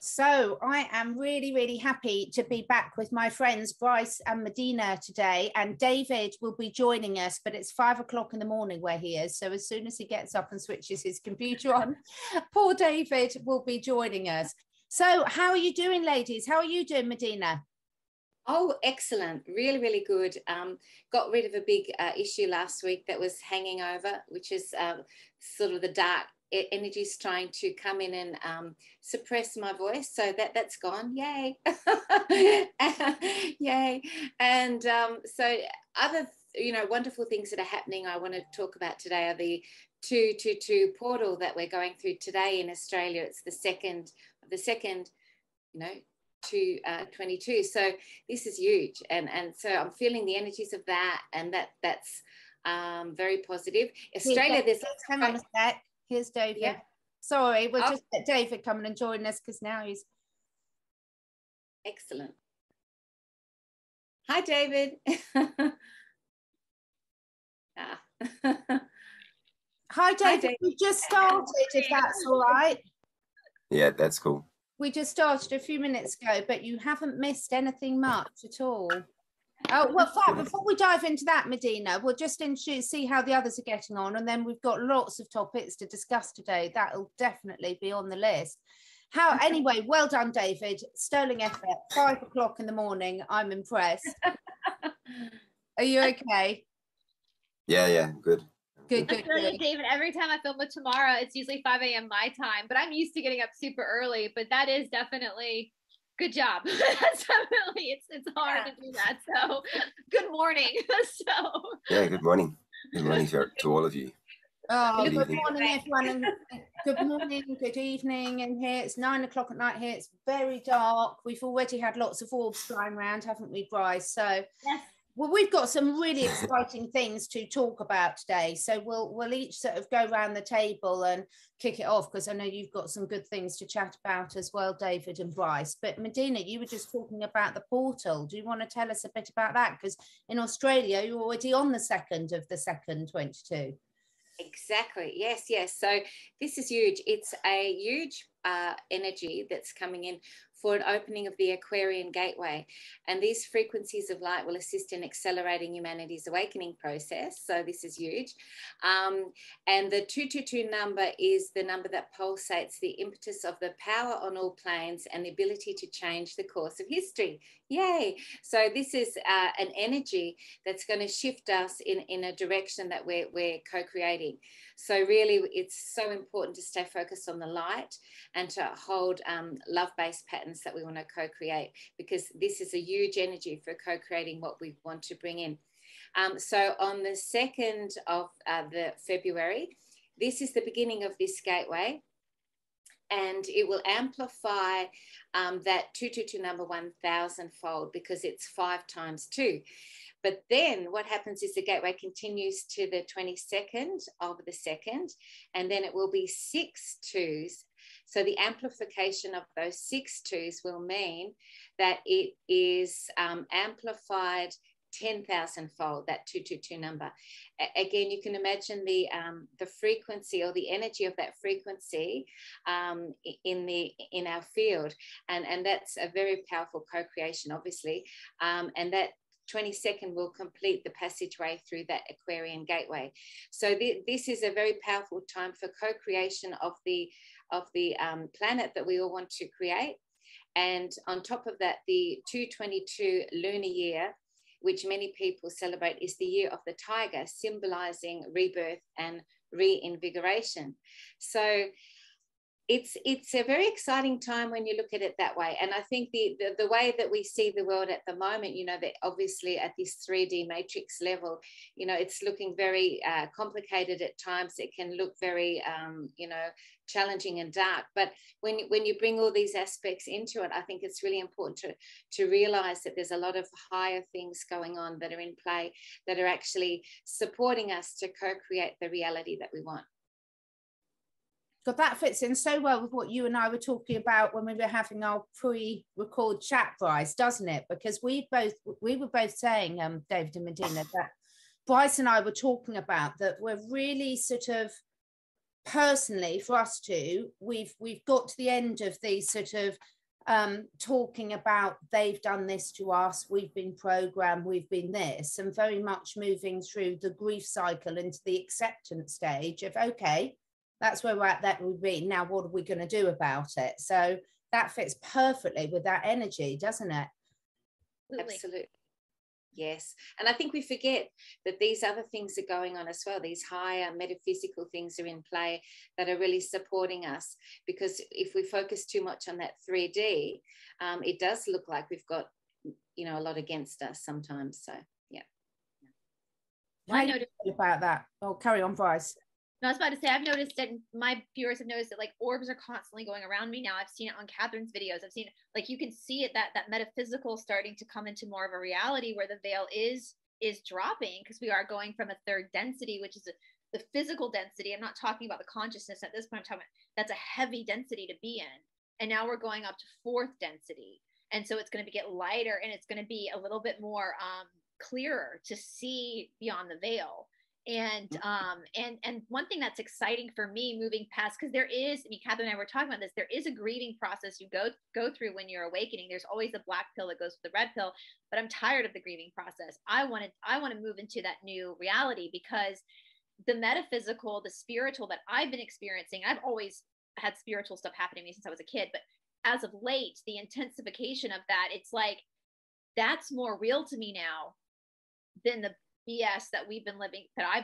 So I am really, really happy to be back with my friends Brice and Medyhne today, and David will be joining us, but it's 5 o'clock in the morning where he is. So as soon as he gets up and switches his computer on, poor David will be joining us. So how are you doing, ladies? How are you doing, Medyhne? Oh, excellent. Really, really good. Got rid of a big issue last week that was hanging over, which is sort of the dark energies trying to come in and suppress my voice. So that's gone. Yay. Yay. And so other, wonderful things that are happening I want to talk about today are the 222 portal that we're going through today in Australia. It's the second, to 22. So this is huge, and so I'm feeling the energies of that, and that's very positive. Australia, hang on a sec. Here's David. Yeah. Sorry, we'll just let David come in and join us because now he's excellent. Hi, David. Hi, David. We just started, if that's all right. Yeah, that's cool. We just started a few minutes ago, but you haven't missed anything much at all. Oh, well, before we dive into that, Medyhne, we'll just see how the others are getting on, and then we've got lots of topics to discuss today. That'll definitely be on the list. Anyway, well done, David. Sterling effort. 5 o'clock in the morning. I'm impressed. Are you okay? Yeah, good. Good. David, every time I film with Tamara, it's usually 5 a.m. my time, but I'm used to getting up super early, but that is definitely good job. That's definitely, it's hard to do that. So good morning. Yeah, good morning. Good morning to all of you. Oh, good morning, everyone. Good morning, good evening. And here it's 9 o'clock at night here. It's very dark. We've already had lots of orbs flying around, haven't we, Brice? So yes. Well, we've got some really exciting things to talk about today. So we'll each sort of go around the table and kick it off, because I know you've got some good things to chat about as well, David and Brice. But Medyhne, you were just talking about the portal. Do you want to tell us a bit about that? Because in Australia, you're already on the 2nd of the 2nd, 22. Exactly. Yes. So this is huge. It's a huge energy that's coming in for an opening of the Aquarian gateway, and these frequencies of light will assist in accelerating humanity's awakening process. So this is huge. And the 222 number is the number that pulsates the impetus of the power on all planes and the ability to change the course of history. Yay. So this is an energy that's going to shift us in a direction that we're co-creating. So really, it's so important to stay focused on the light and to hold love-based patterns that we want to co-create, because this is a huge energy for co-creating what we want to bring in. So on the 2nd of the February, this is the beginning of this gateway, and it will amplify that 222 number 1,000-fold, because it's 5 times 2. But then what happens is the gateway continues to the 22nd of the 2nd, and then it will be 6 2s. So the amplification of those 6 2s will mean that it is amplified 10,000-fold, that 222 number. Again, you can imagine the frequency or the energy of that frequency in our field, and that's a very powerful co-creation, obviously, and that 22nd will complete the passageway through that Aquarian gateway. So this is a very powerful time for co-creation of the planet that we all want to create. And on top of that, the 222 lunar year, which many people celebrate, is the year of the tiger, symbolizing rebirth and reinvigoration. So it's a very exciting time when you look at it that way. And I think the way that we see the world at the moment, that obviously at this 3D matrix level, it's looking very complicated at times. It can look very, challenging and dark. But when you bring all these aspects into it, I think it's really important to realize that there's a lot of higher things going on that are in play, that are actually supporting us to co-create the reality that we want. God, that fits in so well with what you and I were talking about when we were having our pre-record chat, Brice, doesn't it? Because we were both saying, David and Medyhne, that Brice and I were talking about that we're really sort of personally, for us two, we've got to the end of these sort of talking about they've done this to us, we've been programmed, we've been this, and very much moving through the grief cycle into the acceptance stage of, okay, that's where we're at, that we've been, now what are we going to do about it? So that fits perfectly with that energy, doesn't it? Absolutely. Yes. And I think we forget that these other things are going on as well. These higher metaphysical things are in play that are really supporting us, because if we focus too much on that 3D, it does look like we've got, you know, a lot against us sometimes. So, yeah. How do you feel about that? Oh, carry on, Brice. No, I was about to say, I've noticed that my viewers have noticed that like orbs are constantly going around me now. I've seen it on Catherine's videos. I've seen it, like, you can see it, that metaphysical starting to come into more of a reality where the veil is dropping, because we are going from a third density, which is the physical density. I'm not talking about the consciousness at this point. I'm talking about, that's a heavy density to be in. And now we're going up to fourth density. And so it's going to get lighter, and it's going to be a little bit more clearer to see beyond the veil. And one thing that's exciting for me moving past, because there is, I mean, Catherine and I were talking about this, there is a grieving process you go through when you're awakening. There's always a black pill that goes with the red pill, but I'm tired of the grieving process. I want to move into that new reality, because the metaphysical, the spiritual that I've been experiencing, I've always had spiritual stuff happening to me since I was a kid, but as of late, the intensification of that, it's like, that's more real to me now than the BS that I've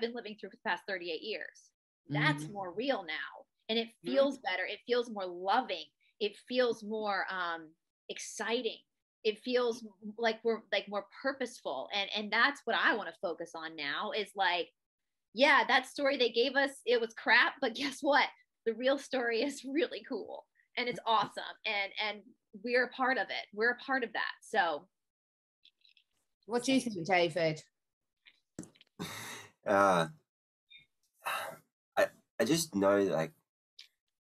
been living through for the past 38 years. That's more real now. And it feels better. It feels more loving. It feels more exciting. It feels like we're like more purposeful. And that's what I want to focus on now, is like, yeah, that story they gave us, it was crap, but guess what? The real story is really cool, and it's awesome. And we're a part of it. We're a part of that. So what do you think, David? I just know, like,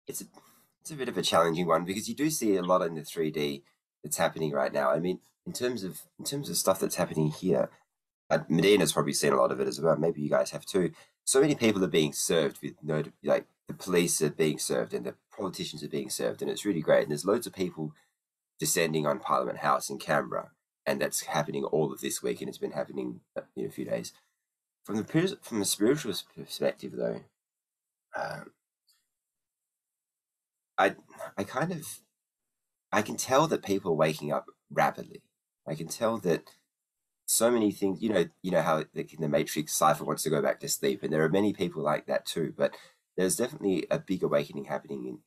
it's a bit of a challenging one, because you do see a lot in the 3D that's happening right now. I mean, in terms of stuff that's happening here, Medyhne's probably seen a lot of it as well. Maybe you guys have too. So many people are being served with like the police are being served and the politicians are being served, and it's really great. And there's loads of people descending on Parliament House in Canberra, and that's happening all of this week, and it's been happening in a few days. From the spiritual perspective, though, I can tell that people are waking up rapidly. I can tell that so many things. You know how, like, in the Matrix, Cypher wants to go back to sleep, and there are many people like that too. But there's definitely a big awakening happening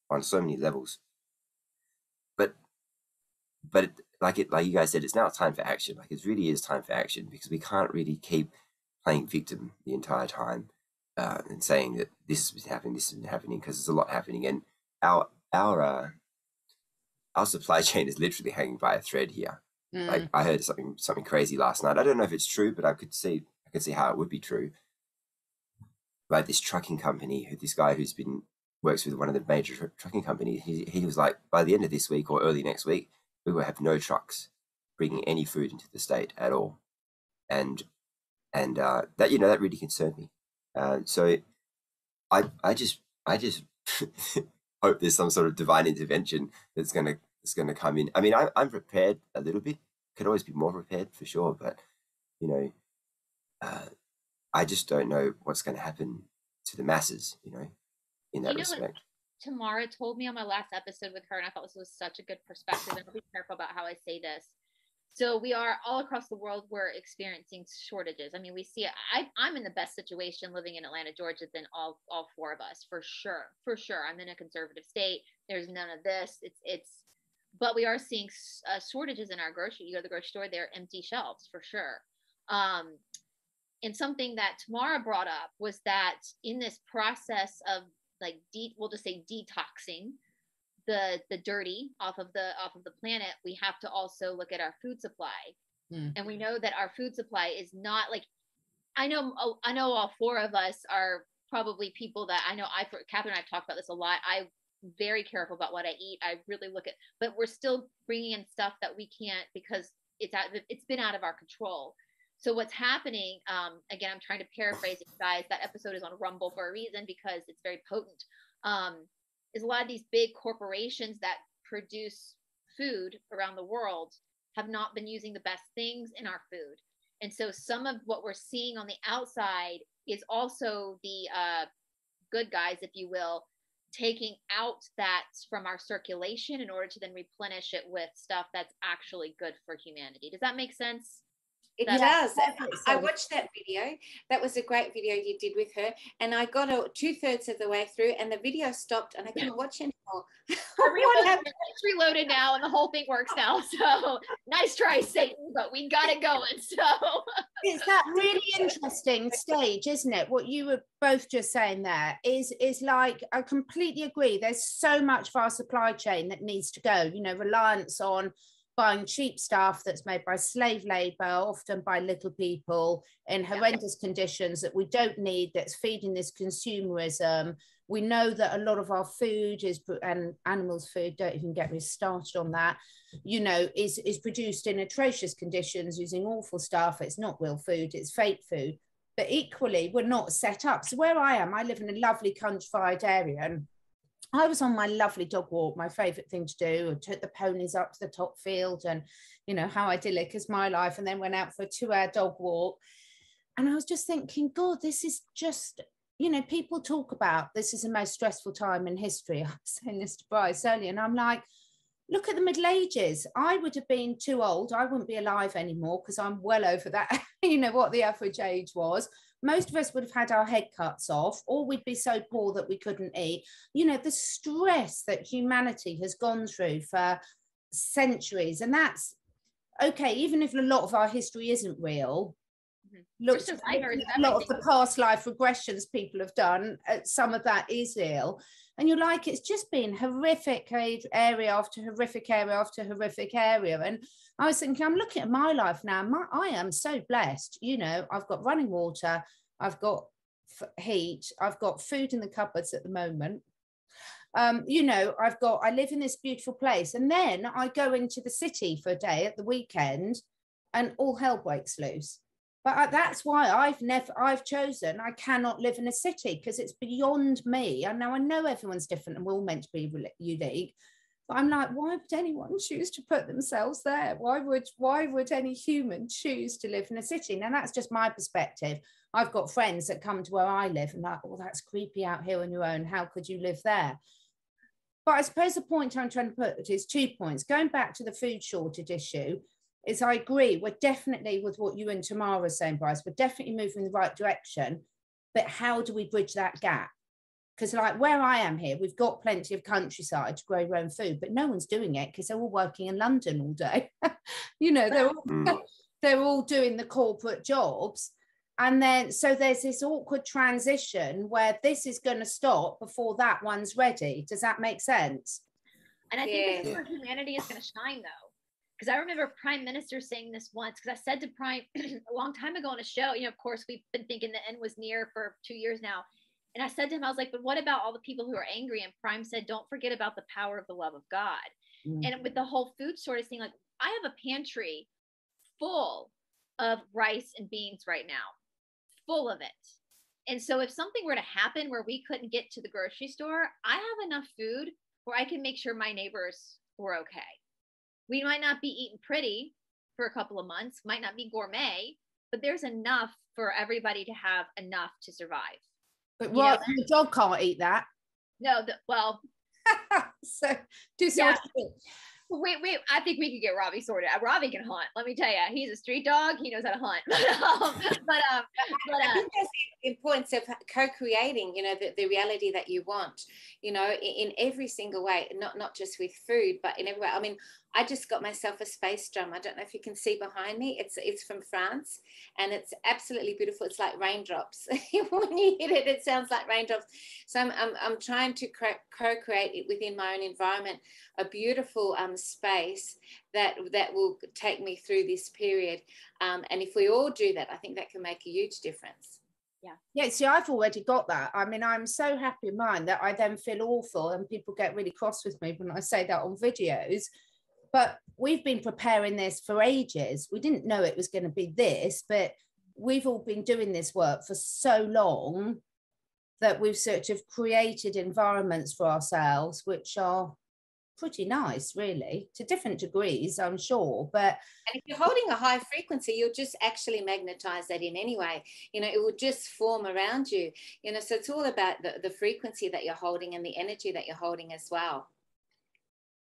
on so many levels. But like you guys said, it's now time for action. Like, it really is time for action, because we can't really keep playing victim the entire time and saying that this is happening, because there's a lot happening, and our supply chain is literally hanging by a thread here. Like, I heard something crazy last night. I don't know if it's true, but I could see how it would be true. Like, this trucking company, this guy who's works with one of the major trucking companies, he was like, by the end of this week or early next week, we will have no trucks bringing any food into the state at all. And that, that really concerned me. So I just hope there's some sort of divine intervention that's gonna come in. I mean, I'm prepared a little bit. Could always be more prepared, for sure, but I just don't know what's going to happen to the masses, in that respect. Tamara told me on my last episode with her, and I thought this was such a good perspective, and I'll be careful about how I say this. So we are all across the world, we're experiencing shortages. I mean, we see it. I'm in the best situation living in Atlanta, Georgia, than all four of us, for sure. For sure. I'm in a conservative state. There's none of this. But we are seeing shortages in our grocery. You go to the grocery store, there are empty shelves, for sure. And something that Tamara brought up was that in this process of, like, we'll just say detoxing the dirty off of the planet, we have to also look at our food supply. And we know that our food supply is not, like, I know all four of us are probably people that I know. Catherine and I've talked about this a lot. I'm very careful about what I eat. I really look at, but we're still bringing in stuff that we can't, because it's been out of our control. So what's happening, again, I'm trying to paraphrase it, guys. That episode is on Rumble for a reason because it's very potent. Is a lot of these big corporations that produce food around the world have not been using the best things in our food. And so some of what we're seeing on the outside is also the good guys, if you will, taking out that from our circulation in order to then replenish it with stuff that's actually good for humanity. Does that make sense? It does. I watched that video. That was a great video you did with her. And I got 2/3 of the way through and the video stopped and I couldn't watch anymore. It's reloaded now and the whole thing works now. So nice try, Satan, but we got it going. So it's that really interesting stage, isn't it? What you were both just saying there is like, I completely agree. There's so much for our supply chain that needs to go, you know, reliance on buying cheap stuff that's made by slave labor, often by little people in horrendous conditions that we don't need, that's feeding this consumerism. We know that a lot of our food is, and animals' food, don't even get me started on that, you know, is produced in atrocious conditions using awful stuff. It's not real food, it's fake food. But equally, we're not set up. So where I am, I live in a lovely countrified area, and I was on my lovely dog walk, my favourite thing to do. I took the ponies up to the top field, and, you know, how idyllic is my life, and then went out for a 2-hour dog walk. And I was just thinking, God, this is just, you know, people talk about this is the most stressful time in history. I was saying this to Brice earlier, and I'm like, look at the Middle Ages. I would have been too old. I wouldn't be alive anymore because I'm well over that, you know, what the average age was. Most of us would have had our head cuts off, or we'd be so poor that we couldn't eat. You know, the stress that humanity has gone through for centuries. And that's okay, even if a lot of our history isn't real. Look, a lot of the past life regressions people have done, some of that is real. And you're like, it's just been horrific area after horrific area after horrific area. And I was thinking, I'm looking at my life now. I am so blessed. You know, I've got running water, I've got heat, I've got food in the cupboards at the moment. You know, I live in this beautiful place. And then I go into the city for a day at the weekend and all hell breaks loose. But that's why I've chosen, I cannot live in a city because it's beyond me. And now I know everyone's different and we're all meant to be unique. But I'm like, why would anyone choose to put themselves there? Why would any human choose to live in a city? Now that's just my perspective. I've got friends that come to where I live and like, oh, that's creepy out here on your own. How could you live there? But I suppose the point I'm trying to put is 2 points. Going back to the food shortage issue, is I agree, we're definitely, with what you and Tamara are saying, Brice, we're definitely moving in the right direction, but how do we bridge that gap? Because like where I am here, we've got plenty of countryside to grow your own food, but no one's doing it because they're all working in London all day. You know, they're all doing the corporate jobs. And then, so there's this awkward transition where this is going to stop before that one's ready. Does that make sense? And I think this is where humanity is going to shine, though. Because I remember Prime Minister saying this once, because I said to Prime a long time ago on a show, you know, of course, we've been thinking the end was near for 2 years now. And I said to him, I was like, but what about all the people who are angry? And Prime said, don't forget about the power of the love of God. And with the whole food sort of thing, like I have a pantry full of rice and beans right now, full of it. And so if something were to happen where we couldn't get to the grocery store, I have enough food where I can make sure my neighbors were okay. We might not be eating pretty for a couple of months, might not be gourmet, but there's enough for everybody to have enough to survive. But what, your dog can't eat that. No, well. So do so. Yeah. Wait, I think we could get Robbie sorted. Robbie can hunt. Let me tell you, he's a street dog. He knows how to hunt. I think there's the importance of co-creating, you know, the reality that you want, you know, in every single way, not just with food, but in every way. I mean, I just got myself a space drum. I don't know if you can see behind me. It's from France, and it's absolutely beautiful. It's like raindrops. When you hit it, it sounds like raindrops. So I'm trying to co-create it within my own environment, a beautiful space that will take me through this period. And if we all do that, I think that can make a huge difference. Yeah, see, I've already got that. I mean, I'm so happy in mine that I then feel awful and people get really cross with me when I say that on videos. But we've been preparing this for ages. We didn't know it was going to be this, but we've all been doing this work for so long that we've sort of created environments for ourselves which are pretty nice, really, to different degrees, I'm sure. But and if you're holding a high frequency, you'll just actually magnetize that in anyway. You know, it will just form around you. You know, so it's all about the frequency that you're holding and the energy that you're holding as well.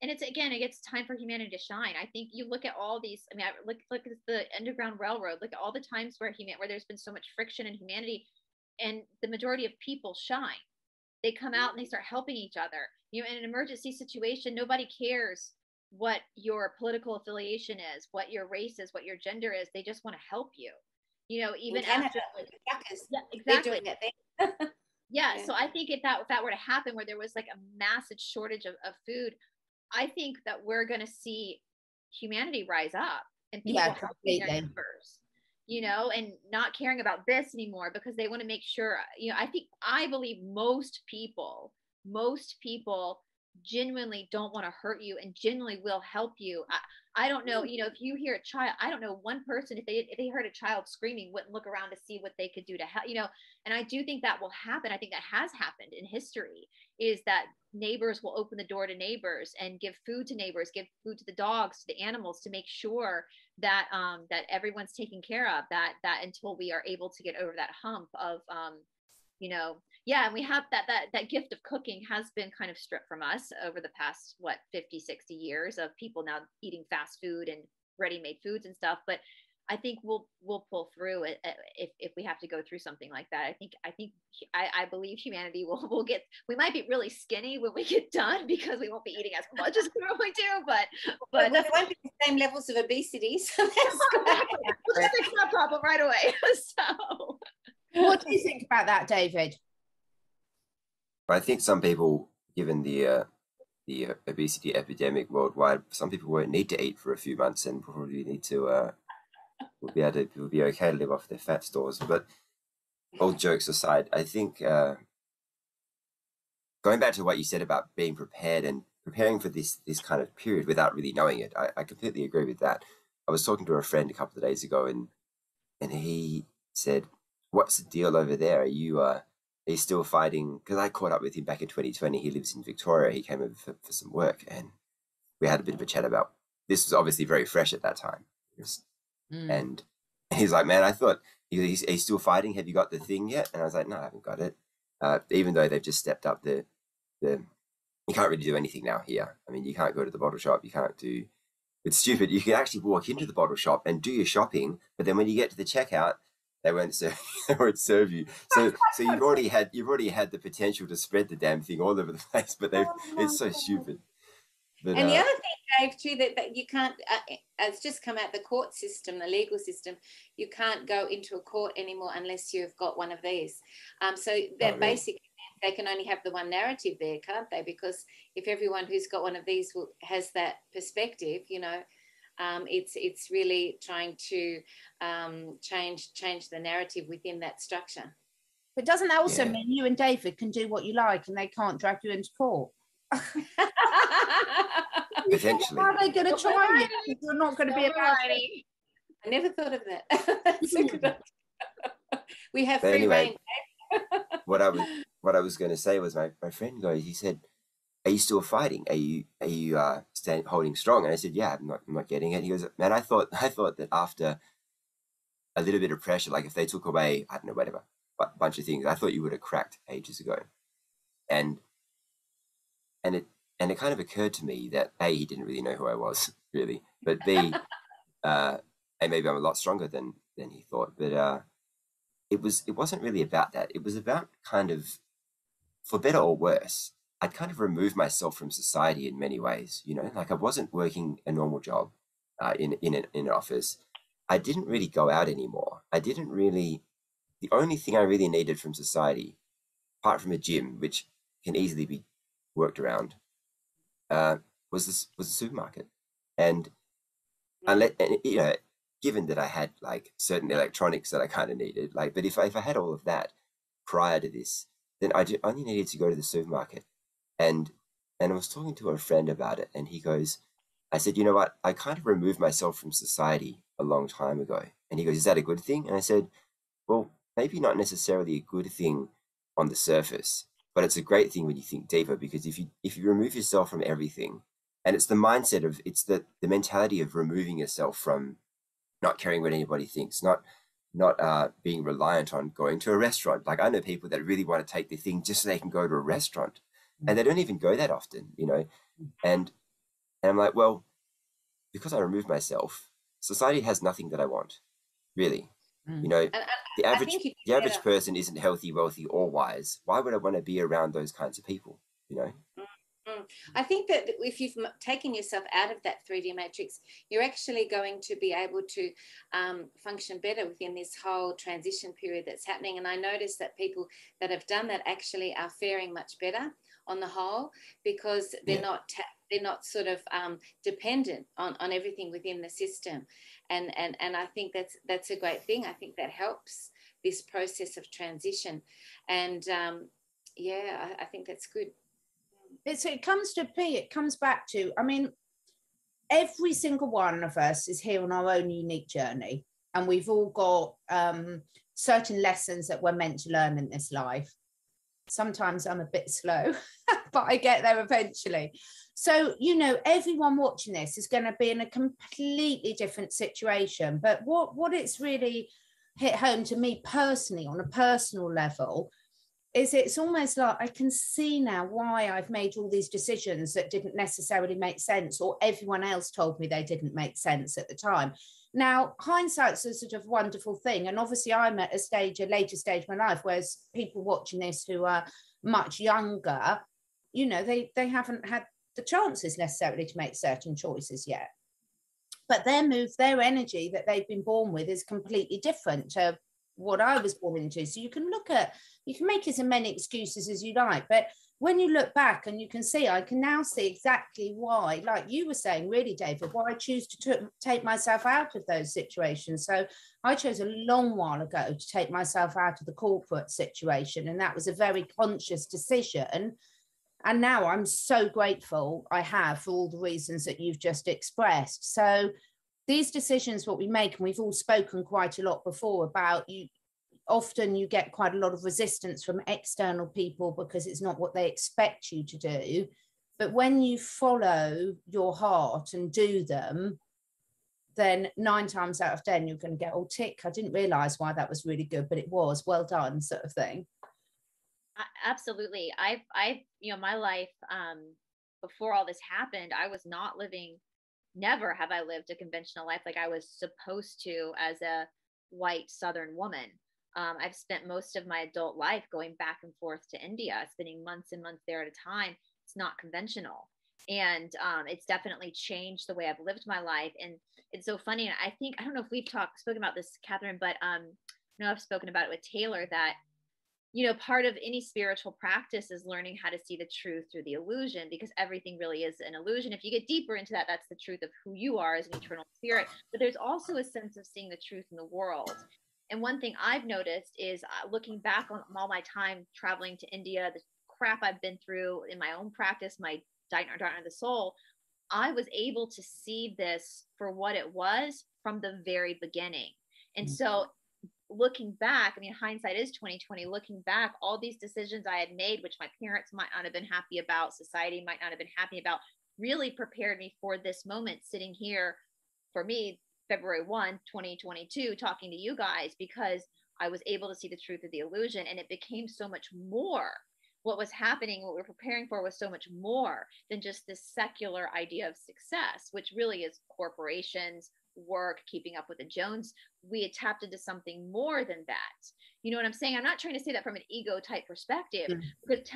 And it's, again, it gets time for humanity to shine. I think you look at all these, I mean, look at the Underground Railroad, look at all the times where there's been so much friction in humanity, and the majority of people shine. They come out and they start helping each other. You know, in an emergency situation, nobody cares what your political affiliation is, what your race is, what your gender is. They just want to help you. You know, even after, yeah, exactly. Yeah, so I think if that were to happen, where there was like a massive shortage of food, I think that we're going to see humanity rise up and people helping their neighbors, you know, and not caring about this anymore because they want to make sure, you know, I believe most people genuinely don't want to hurt you and genuinely will help you. I don't know, you know, if you hear a child, I don't know one person, if they heard a child screaming, wouldn't look around to see what they could do to help, you know. And I do think that will happen. I think that has happened in history, is that neighbors will open the door to neighbors and give food to neighbors, give food to the dogs, to the animals, to make sure that that everyone's taken care of, that until we are able to get over that hump of you know, yeah. And we have that gift of cooking has been kind of stripped from us over the past 50, 60 years of people now eating fast food and ready-made foods and stuff. But I think we'll pull through it if we have to go through something like that. I believe humanity will get. We might be really skinny when we get done because we won't be eating as much as we normally do. But there won't be the same levels of obesity. So that's we'll just fix that problem right away. So, what do you think about that, David? I think some people, given the obesity epidemic worldwide, some people won't need to eat for a few months and probably need to. Will be okay to live off their fat stores. But all jokes aside, I think going back to what you said about being prepared and preparing for this kind of period without really knowing it, I completely agree with that. I was talking to a friend a couple of days ago, and he said, "What's the deal over there? Are you still fighting?" Because I caught up with him back in 2020. He lives in Victoria. He came over for some work, and we had a bit of a chat about this. Was obviously very fresh at that time. And he's like, "Man, I thought he's still fighting. Have you got the thing yet?" And I was like, "No, I haven't got it." Even though they've just stepped up you can't really do anything now here. I mean, you can't go to the bottle shop. You can't do. It's stupid. You can actually walk into the bottle shop and do your shopping, but then when you get to the checkout, they won't serve you. So you've already had the potential to spread the damn thing all over the place, but it's so stupid. But, and the other thing, Dave, too, that you can't, it's just come out, the court system, the legal system, you can't go into a court anymore unless you've got one of these. So that basically, they can only have the one narrative there, can't they? Because if everyone who's got one of these has that perspective, you know, it's really trying to change the narrative within that structure. But doesn't that also mean you and David can do what you like and they can't drag you into court? Potentially. How are they going to try it? You're not going to be allowed. I never thought of that. We have free reign. What I was going to say was my friend goes. He said, "Are you still fighting? Are you holding strong?" And I said, "Yeah, I'm not getting it." He goes, "Man, I thought that after a little bit of pressure, like if they took away, I don't know, whatever, a bunch of things, I thought you would have cracked ages ago." And it kind of occurred to me that A, he didn't really know who I was, really, but B, and maybe I'm a lot stronger than he thought. But it wasn't really about that. It was about kind of, for better or worse, I'd kind of removed myself from society in many ways. You know, like I wasn't working a normal job in an office. I didn't really go out anymore. The only thing I really needed from society, apart from a gym, which can easily be worked around, was the supermarket. And you know, given that I had like certain electronics that I kind of needed, like, but if I had all of that prior to this, then I only needed to go to the supermarket. And I was talking to a friend about it, and he goes, I said, you know what? I kind of removed myself from society a long time ago. And he goes, is that a good thing? And I said, well, maybe not necessarily a good thing on the surface, but it's a great thing when you think deeper, because if you remove yourself from everything, and it's the mindset of, it's the mentality of removing yourself from not caring what anybody thinks, not being reliant on going to a restaurant. Like I know people that really want to take the thing just so they can go to a restaurant, and they don't even go that often, you know. And I'm like, well, because I remove myself, society has nothing that I want, really. You know, the average person isn't healthy, wealthy, or wise. Why would I want to be around those kinds of people, you know? I think that if you've taken yourself out of that 3D matrix, you're actually going to be able to function better within this whole transition period that's happening. And I noticed that people that have done that actually are faring much better on the whole, because they're not sort of dependent on everything within the system. And I think that's a great thing. I think that helps this process of transition. And I think that's good. It comes back to, I mean, every single one of us is here on our own unique journey, and we've all got certain lessons that we're meant to learn in this life. Sometimes I'm a bit slow, but I get there eventually. So, you know, everyone watching this is going to be in a completely different situation. But what it's really hit home to me personally, on a personal level, is it's almost like I can see now why I've made all these decisions that didn't necessarily make sense, or everyone else told me they didn't make sense at the time. Now, hindsight's a sort of wonderful thing. And obviously I'm at a later stage of my life, whereas people watching this who are much younger, you know, they haven't had the chances necessarily to make certain choices yet. But their energy that they've been born with is completely different to what I was born into. So you can make as many excuses as you like, but when you look back and you can see, I can now see exactly why, like you were saying, really, David, why I choose to take myself out of those situations. So I chose a long while ago to take myself out of the corporate situation, and that was a very conscious decision. And now I'm so grateful I have, for all the reasons that you've just expressed. So these decisions, what we make, and we've all spoken quite a lot before about, often you get quite a lot of resistance from external people because it's not what they expect you to do. But when you follow your heart and do them, then 9 times out of 10, you're going to get, oh, tick, I didn't realize why that was really good, but it was well done, sort of thing. Absolutely. I've you know, my life, before all this happened, I was not living, never have I lived a conventional life like I was supposed to as a white Southern woman. I've spent most of my adult life going back and forth to India, spending months and months there at a time. It's not conventional. And it's definitely changed the way I've lived my life. And it's so funny. And I don't know if we've spoken about this, Catherine, but I've spoken about it with Taylor, that, you know, part of any spiritual practice is learning how to see the truth through the illusion, because everything really is an illusion. If you get deeper into that, that's the truth of who you are as an eternal spirit. But there's also a sense of seeing the truth in the world. And one thing I've noticed is looking back on all my time traveling to India, the crap I've been through in my own practice, my Darna of the soul, I was able to see this for what it was from the very beginning. And so looking back, I mean, hindsight is 2020. Looking back, all these decisions I had made, which my parents might not have been happy about, society might not have been happy about, really prepared me for this moment sitting here, for me, February 1, 2022, talking to you guys, because I was able to see the truth of the illusion. And it became so much more. What was happening, what we were preparing for, was so much more than just this secular idea of success, which really is corporations, work, keeping up with the Jones. We had tapped into something more than that. You know what I'm saying? I'm not trying to say that from an ego type perspective, because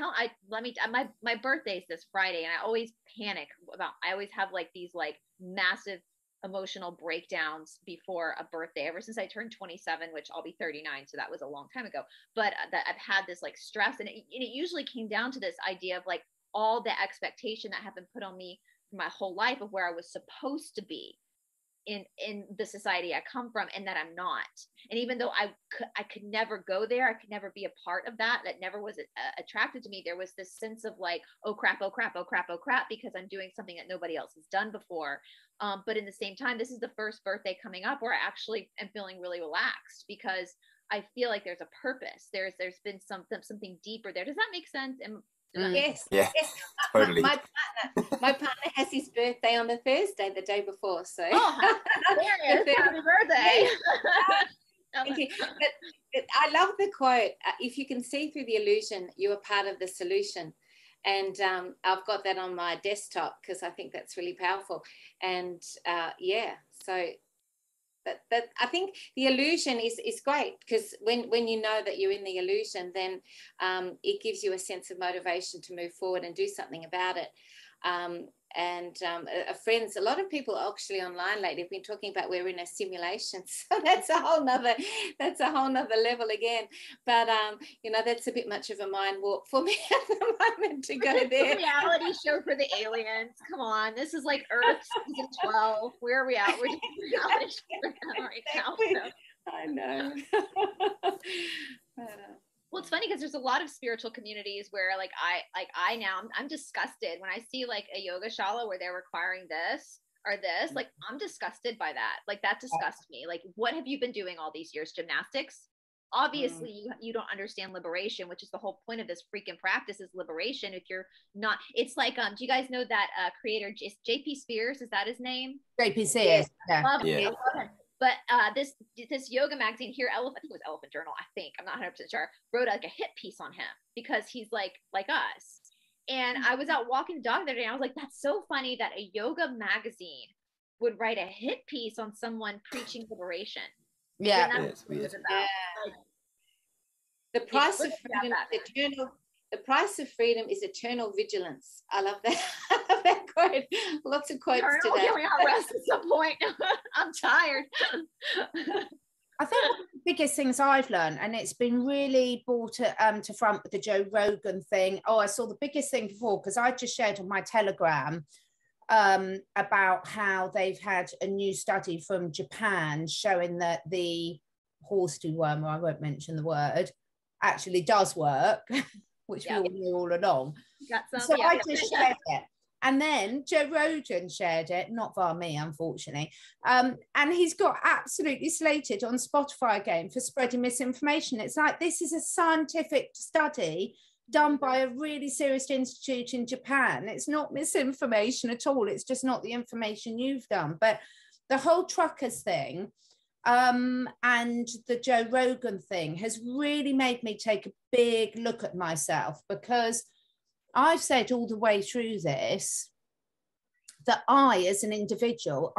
my birthday's this Friday, and I always panic about, I always have like these like massive emotional breakdowns before a birthday, ever since I turned 27, which I'll be 39. So that was a long time ago, but that I've had this like stress, and it usually came down to this idea of like all the expectation that had been put on me for my whole life of where I was supposed to be in the society I come from, and that I'm not. And even though I could never go there, I could never be a part of that. That never was attracted to me. There was this sense of like, oh crap, oh crap, oh crap, oh crap, because I'm doing something that nobody else has done before. But in the same time, this is the first birthday coming up where I actually am feeling really relaxed, because I feel like there's a purpose. There's been something deeper there. Does that make sense? Yes, yeah, yes. totally. My partner has his birthday on the Thursday, the day before. So oh, happy birthday. Thank you. But I love the quote, if you can see through the illusion, you are part of the solution. And I've got that on my desktop because I think that's really powerful. And yeah, so that I think the illusion is great, because when you know that you're in the illusion, then it gives you a sense of motivation to move forward and do something about it. Friends, a lot of people actually online lately have been talking about we're in a simulation, so that's a whole nother level again. But you know, that's a bit much of a mind warp for me at the moment to go there. Reality show for the aliens. Come on, this is like Earth season 12. Where are we at? We're just reality show right now. So. I know. Well, it's funny because there's a lot of spiritual communities where like I now I'm disgusted when I see like a yoga shala where they're requiring this or this. Like, I'm disgusted by that. Like, that disgusts me. Like, what have you been doing all these years? Gymnastics? Obviously you don't understand liberation, which is the whole point of this freaking practice, is liberation. If you're not, it's like do you guys know that creator JP Spears? Is that his name? JP Spears. Yeah. Love yeah. him. I love him. But this yoga magazine here, I think it was Elephant Journal, I think, I'm not 100% sure, wrote like a hit piece on him because he's like us. And I was out walking the dog the other day, and I was like, that's so funny that a yoga magazine would write a hit piece on someone preaching liberation. Yeah, it's weird. Like, the price of freedom is eternal. The price of freedom is eternal vigilance. I love that. I love that quote. Lots of quotes today. Can we all rest at some point? I'm tired. I think one of the biggest things I've learned, and it's been really brought to front with the Joe Rogan thing. Oh, I saw the biggest thing before, because I just shared on my Telegram about how they've had a new study from Japan showing that the horse dewormer, I won't mention the word, actually does work. Which we all knew all along. I just shared it. And then Joe Rogan shared it, not via me, unfortunately. And he's got absolutely slated on Spotify again for spreading misinformation. It's like, this is a scientific study done by a really serious institute in Japan. It's not misinformation at all. It's just not the information you've done. But the whole truckers thing, and the Joe Rogan thing has really made me take a big look at myself, because I've said all the way through this that I as an individual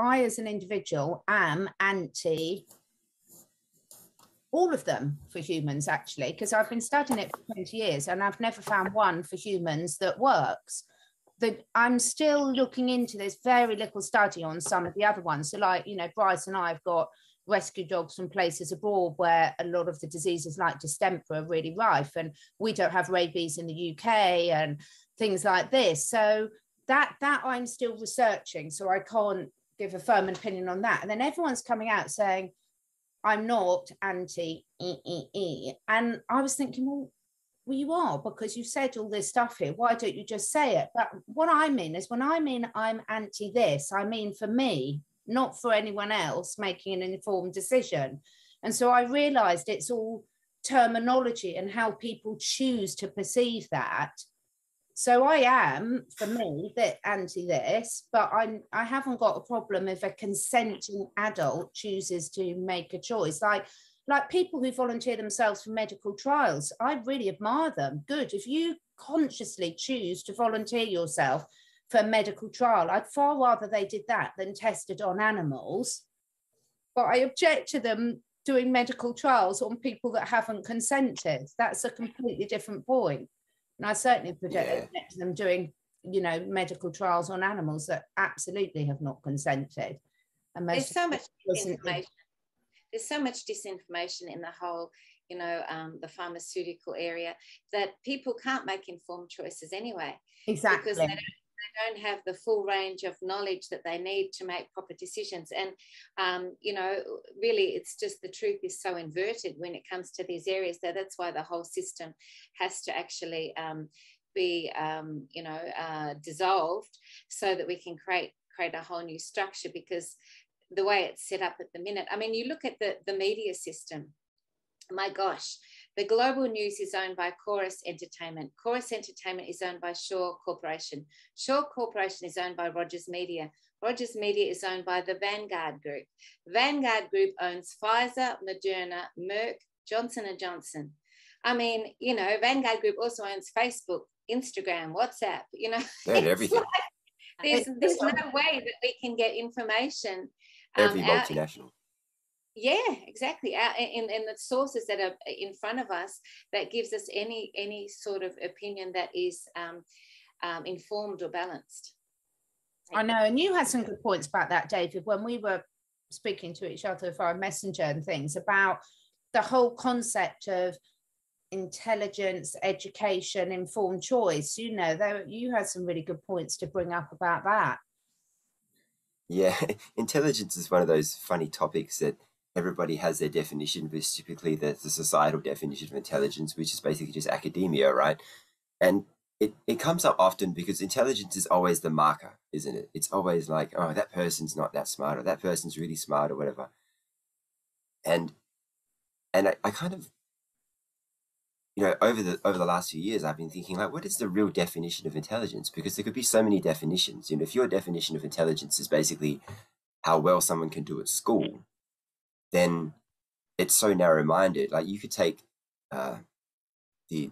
am anti all of them for humans, actually, because I've been studying it for 20 years and I've never found one for humans that works. I'm still looking into this, very little study on some of the other ones. So like, you know, Brice and I have got rescue dogs from places abroad where a lot of the diseases like distemper are really rife, and we don't have rabies in the UK and things like this. So that I'm still researching, so I can't give a firm opinion on that. And then everyone's coming out saying I'm not anti and I was thinking, well, you are, because you said all this stuff here. Why don't you just say it? But what I mean is, when I mean I'm anti this, I mean for me, not for anyone else making an informed decision. And so I realized it's all terminology and how people choose to perceive that. So I am, for me, that anti this, but I haven't got a problem if a consenting adult chooses to make a choice. Like people who volunteer themselves for medical trials, I really admire them. Good. If you consciously choose to volunteer yourself for a medical trial, I'd far rather they did that than tested on animals. But I object to them doing medical trials on people that haven't consented. That's a completely different point. And I certainly object to them doing, you know, medical trials on animals that absolutely have not consented. And there's so much disinformation. There's so much disinformation in the whole, you know, the pharmaceutical area, that people can't make informed choices anyway. Exactly. Because they don't have the full range of knowledge that they need to make proper decisions. And, you know, really, it's just the truth is so inverted when it comes to these areas. That's why the whole system has to actually be, you know, dissolved, so that we can create a whole new structure, because the way it's set up at the minute, I mean, you look at the media system, my gosh, the global news is owned by Chorus Entertainment. Chorus Entertainment is owned by Shaw Corporation. Shaw Corporation is owned by Rogers Media. Rogers Media is owned by the Vanguard Group. Vanguard Group owns Pfizer, Moderna, Merck, Johnson & Johnson. I mean, you know, Vanguard Group also owns Facebook, Instagram, WhatsApp, you know. And everything. Like, there's no way that we can get information. Every multinational. Yeah, exactly. In the sources that are in front of us, that gives us any sort of opinion that is informed or balanced. I know, and you had some good points about that, David, when we were speaking to each other via Messenger and things, about the whole concept of intelligence, education, informed choice. You know, you had some really good points to bring up about that. Yeah, intelligence is one of those funny topics that everybody has their definition, but typically the societal definition of intelligence, which is basically just academia, right? And it comes up often because intelligence is always the marker, isn't it? It's always like, oh, that person's not that smart, or that person's really smart, or whatever. And I kind of, you know, over the last few years, I've been thinking, like, what is the real definition of intelligence? Because there could be so many definitions. You know, if your definition of intelligence is basically how well someone can do at school, then it's so narrow-minded. Like, you could take the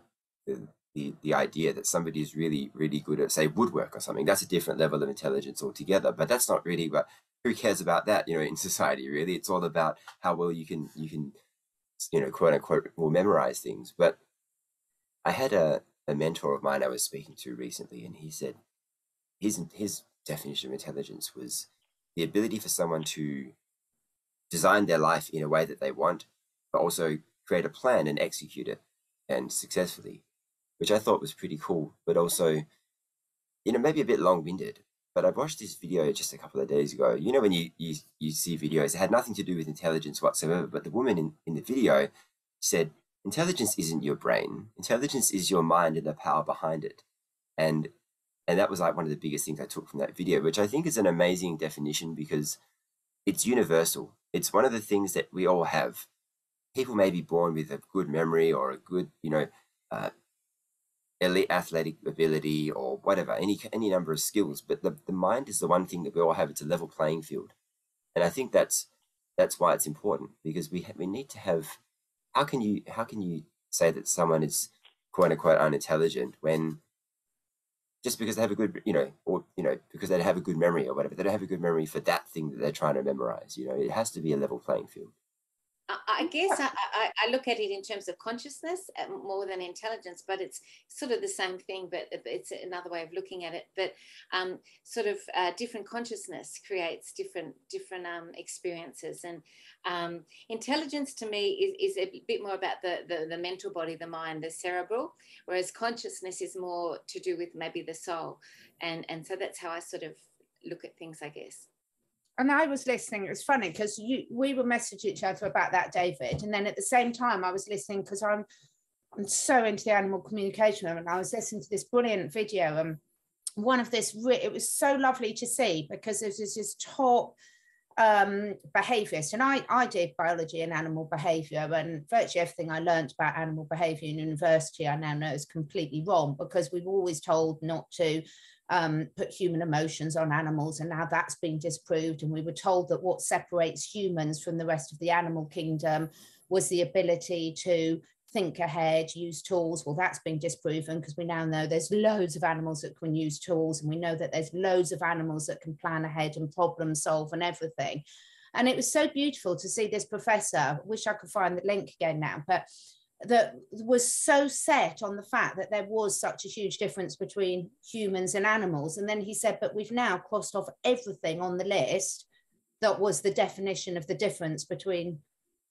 idea that somebody is really, really good at, say, woodwork or something. That's a different level of intelligence altogether. But that's not really. But who cares about that? You know, in society, really, it's all about how well you can, you know, quote unquote, will memorize things. But I had a mentor of mine I was speaking to recently, and he said his definition of intelligence was the ability for someone to design their life in a way that they want, but also create a plan and execute it, and successfully, which I thought was pretty cool, but also, you know, maybe a bit long-winded. But I watched this video just a couple of days ago. You know, when you see videos, it had nothing to do with intelligence whatsoever, but the woman in the video said, intelligence isn't your brain. Intelligence is your mind and the power behind it. And that was like one of the biggest things I took from that video, which I think is an amazing definition because it's universal. It's one of the things that we all have. People may be born with a good memory or a good, you know, elite athletic ability or whatever, any number of skills, but the mind is the one thing that we all have. It's a level playing field. And I think that's why it's important, because we need to have, how can you say that someone is quote unquote unintelligent when just because they have a good, you know, or, you know, because they have a good memory or whatever, they don't have a good memory for that thing that they're trying to memorize. You know, it has to be a level playing field. I guess I look at it in terms of consciousness more than intelligence, but it's sort of the same thing, but it's another way of looking at it. But sort of different consciousness creates different experiences. And intelligence to me is a bit more about the mental body, the mind, the cerebral, whereas consciousness is more to do with maybe the soul. And so that's how I sort of look at things, I guess. And I was listening. It was funny because we were messaging each other about that, David. And then at the same time, I was listening because I'm so into the animal communication, and I was listening to this brilliant video. And one of this, it was so lovely to see because there's this top behaviorist, and I did biology and animal behavior, and virtually everything I learned about animal behavior in university I now know is completely wrong, because we've always told not to put human emotions on animals, and now that's been disproved. And we were told that what separates humans from the rest of the animal kingdom was the ability to think ahead, use tools. Well, that's been disproven, because we now know there's loads of animals that can use tools, and we know that there's loads of animals that can plan ahead and problem solve and everything. And it was so beautiful to see this professor, I wish I could find the link again now, but that was so set on the fact that there was such a huge difference between humans and animals. And then he said, but we've now crossed off everything on the list that was the definition of the difference between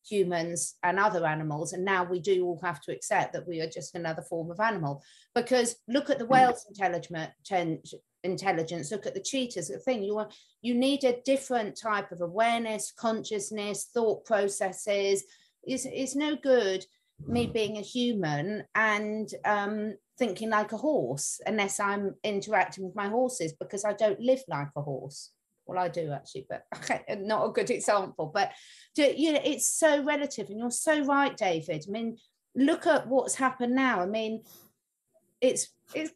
humans and other animals, and now we do all have to accept that we are just another form of animal. Because look at the whales' intelligence, look at the cheetahs. The thing, you need a different type of awareness, consciousness, thought processes. It's no good me being a human and thinking like a horse unless I'm interacting with my horses, because I don't live like a horse. Well, I do actually, but not a good example. But you know, it's so relative, and you're so right, David. I mean, look at what's happened now. I mean, it's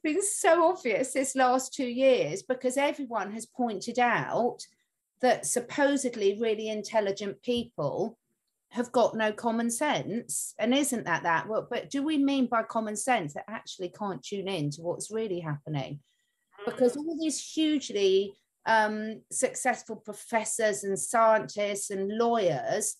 been so obvious this last 2 years, because everyone has pointed out that supposedly really intelligent people have got no common sense. And isn't that well, but do we mean by common sense that actually can't tune in to what's really happening? Because all these hugely successful professors and scientists and lawyers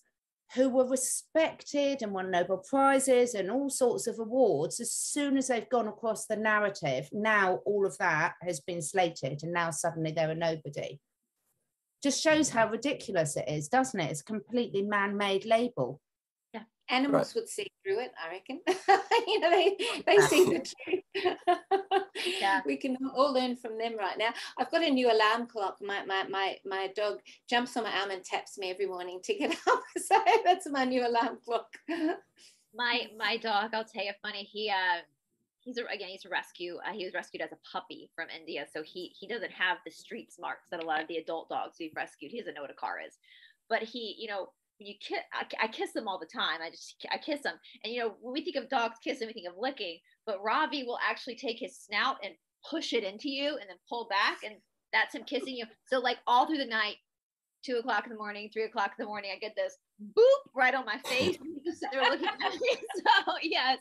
who were respected and won Nobel Prizes and all sorts of awards, as soon as they've gone across the narrative, now all of that has been slated, and now suddenly they're a nobody. Just shows how ridiculous it is, doesn't it? It's a completely man-made label. Yeah, animals would see through it, I reckon. You know, they see the truth. Yeah, we can all learn from them right now. I've got a new alarm clock. My dog jumps on my arm and taps me every morning to get up. So that's my new alarm clock. My dog, I'll tell you funny. He's a rescue. He was rescued as a puppy from India, so he doesn't have the street smarts that a lot of the adult dogs we've rescued. He doesn't know what a car is, but he, you know, when you kiss, I kiss them all the time. I kiss them, and you know, when we think of dogs kissing, we think of licking, but Ravi will actually take his snout and push it into you, and then pull back, and that's him kissing you. So like all through the night, 2 o'clock in the morning, 3 o'clock in the morning, I get this boop right on my face. You just sit there looking at me. So yes,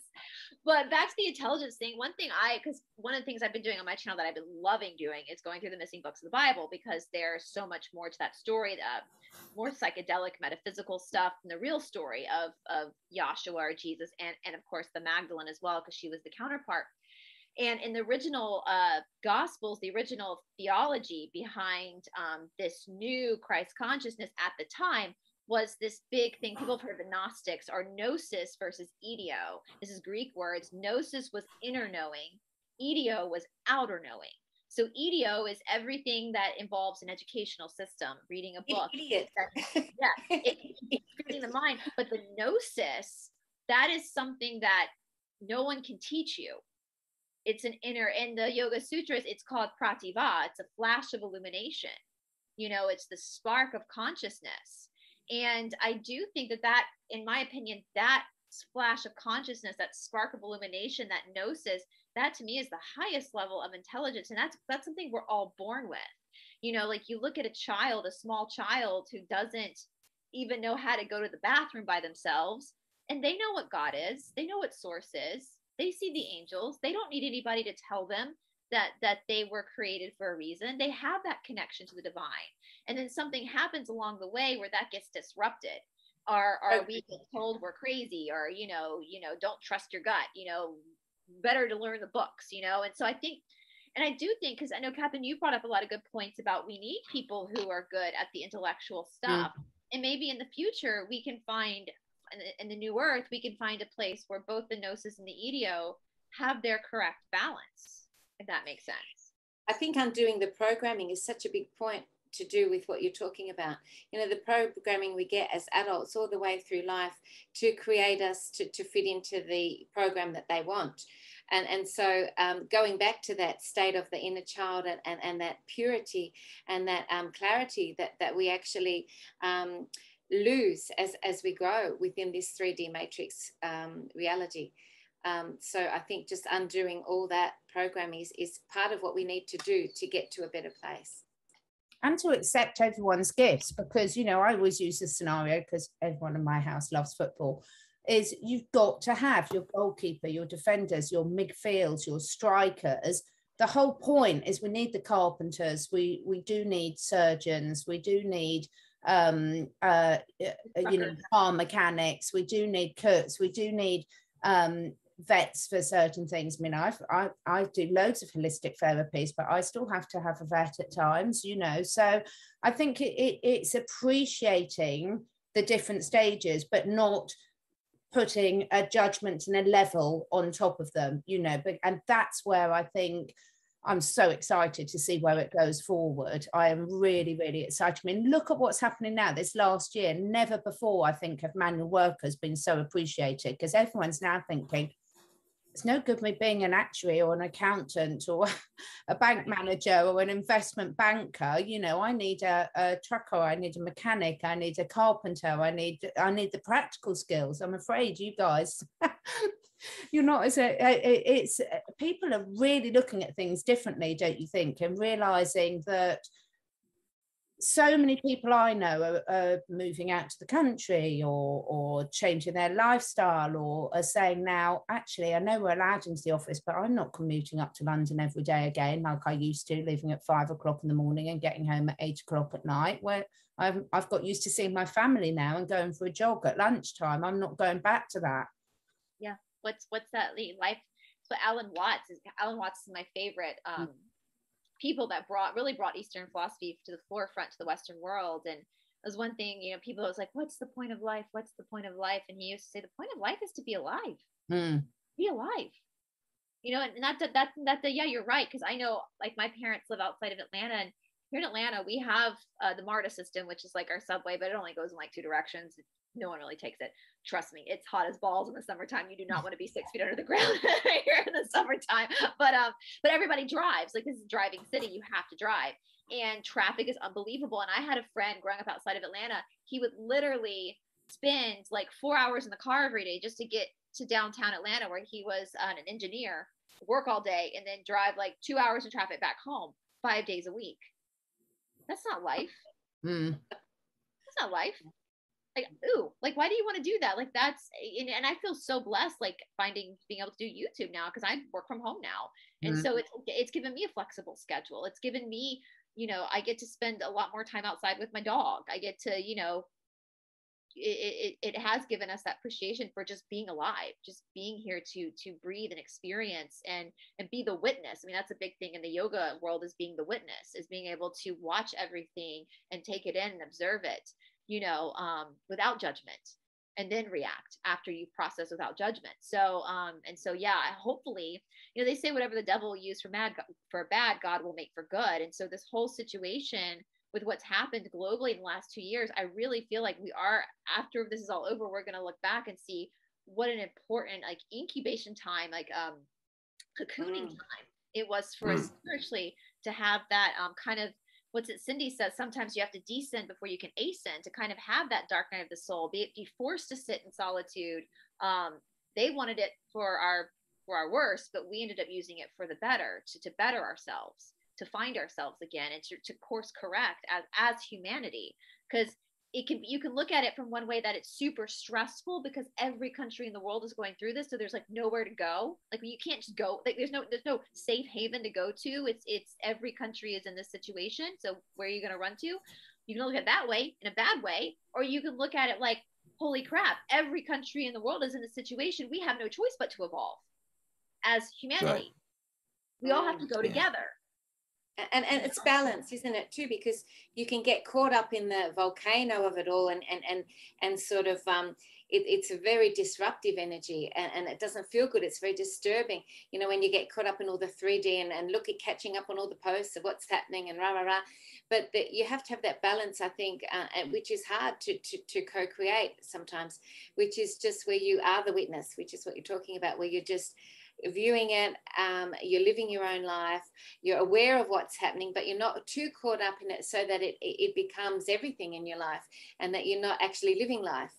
but back to the intelligence thing. Because one of the things I've been doing on my channel that I've been loving doing is going through the missing books of the Bible, because there's so much more to that story, more psychedelic, metaphysical stuff than the real story of Yahshua or Jesus, and of course the Magdalene as well, because she was the counterpart. And in the original Gospels, the original theology behind this new Christ consciousness at the time was this big thing. People have heard of the Gnostics, or gnosis versus ideo. This is Greek words. Gnosis was inner knowing. Ideo was outer knowing. So ideo is everything that involves an educational system, reading a book. Idiot. It's reading the mind. But the gnosis, that is something that no one can teach you. It's an inner, in the Yoga Sutras, it's called prativa. It's a flash of illumination. You know, it's the spark of consciousness. And I do think that, in my opinion, that flash of consciousness, that spark of illumination, that gnosis, that to me is the highest level of intelligence. And that's something we're all born with. You know, like you look at a child, a small child who doesn't even know how to go to the bathroom by themselves, and they know what God is. They know what source is. They see the angels. They don't need anybody to tell them that they were created for a reason. They have that connection to the divine. And then something happens along the way where that gets disrupted. Or we get told we're crazy, or, you know, don't trust your gut, you know, better to learn the books, you know? And so I think, and I do think, because I know, Catherine, you brought up a lot of good points about we need people who are good at the intellectual stuff. And maybe in the future we can find, in the new earth, we can find a place where both the gnosis and the ideo have their correct balance, if that makes sense. I think undoing the programming is such a big point to do with what you're talking about. You know, the programming we get as adults all the way through life to create us to fit into the program that they want. And so going back to that state of the inner child and that purity and that clarity that we actually lose as we grow within this 3D matrix reality. So I think just undoing all that programming is part of what we need to do to get to a better place. And to accept everyone's gifts, because, you know, I always use this scenario, because everyone in my house loves football, is you've got to have your goalkeeper, your defenders, your midfields, your strikers. The whole point is we need the carpenters, we do need surgeons, we do need you know, car mechanics, we do need cooks, we do need vets for certain things. I mean, I do loads of holistic therapies, but I still have to have a vet at times, you know. So I think it's appreciating the different stages, but not putting a judgment and a level on top of them, you know. But and that's where I think I'm so excited to see where it goes forward. I am really, really excited. I mean, look at what's happening now. This last year, never before, I think, have manual workers been so appreciated, because everyone's now thinking, it's no good me being an actuary or an accountant or a bank manager or an investment banker. You know, I need a trucker, I need a mechanic, I need a carpenter, I need the practical skills. I'm afraid you guys, you're not as it's people are really looking at things differently, don't you think, and realizing that so many people I know are moving out to the country or changing their lifestyle, or are saying now, actually, I know we're allowed into the office, but I'm not commuting up to London every day again, like I used to, leaving at 5 o'clock in the morning and getting home at 8 o'clock at night, where I've got used to seeing my family now and going for a jog at lunchtime. I'm not going back to that. Yeah. What's that life? So Alan Watts is my favorite people that really brought Eastern philosophy to the forefront to the Western world. And it was one thing, you know, people was like, what's the point of life? What's the point of life? And he used to say, the point of life is to be alive. Be alive. You know, and yeah, you're right. Cause I know, like, my parents live outside of Atlanta, and here in Atlanta, we have the MARTA system, which is like our subway, but it only goes in like 2 directions. No one really takes it. Trust me, it's hot as balls in the summertime. You do not want to be 6 feet under the ground here in the summertime. But everybody drives. Like, this is a driving city. You have to drive, and traffic is unbelievable. And I had a friend growing up outside of Atlanta. He would literally spend like 4 hours in the car every day just to get to downtown Atlanta, where he was an engineer, work all day, and then drive like 2 hours in traffic back home 5 days a week. That's not life. That's not life. Like, ooh, like, why do you want to do that? Like, that's, and I feel so blessed, like, being able to do YouTube now, because I work from home now. And so it's given me a flexible schedule. It's given me, you know, I get to spend a lot more time outside with my dog. I get to, you know, it has given us that appreciation for just being alive, just being here to breathe and experience and be the witness. I mean, that's a big thing in the yoga world, is being the witness, is being able to watch everything and take it in and observe it, you know, without judgment, and then react after you process without judgment. So, and so, yeah, hopefully, you know, they say whatever the devil used for bad, God will make for good. And so this whole situation with what's happened globally in the last 2 years, I really feel like we are, after this is all over, we're going to look back and see what an important, like, incubation time, like cocooning time it was for us spiritually, to have that kind of, what's it, Cindy says, sometimes you have to descend before you can ascend, to kind of have that dark night of the soul, be forced to sit in solitude. They wanted it for our worst, but we ended up using it for the better, to better ourselves, to find ourselves again, and to course correct as humanity. Because you can look at it from one way, that it's super stressful because every country in the world is going through this, so there's like nowhere to go. Like, you can't just go, like, there's no safe haven to go to. It's every country is in this situation, so where are you going to run to? You can look at it that way, in a bad way, or you can look at it like, holy crap, every country in the world is in this situation. We have no choice but to evolve as humanity. Right. We all have to go together. And it's balance, isn't it, too? Because you can get caught up in the volcano of it all, and sort of it's a very disruptive energy, and it doesn't feel good. It's very disturbing, you know, when you get caught up in all the 3D and look at catching up on all the posts of what's happening and rah rah rah. But you have to have that balance, I think, which is hard to co-create sometimes, which is just where you are the witness, which is what you're talking about, where you're just viewing it, you're living your own life, you're aware of what's happening, but you're not too caught up in it so that it becomes everything in your life, and that you're not actually living life.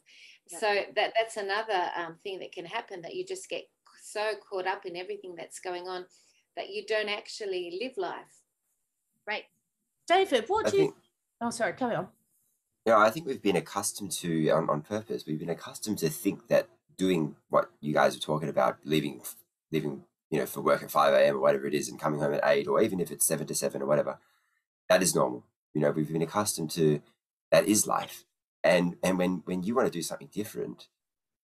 Yep. So that's another thing that can happen, that you just get so caught up in everything that's going on that you don't actually live life. Right. David, what do you... Oh, sorry, carry on. Yeah, I think we've been accustomed to, on purpose, we've been accustomed to think that doing what you guys are talking about, leaving, you know, for work at 5 a.m. or whatever it is, and coming home at 8, or even if it's 7 to 7 or whatever, that is normal. You know, we've been accustomed to, that is life. And when you want to do something different,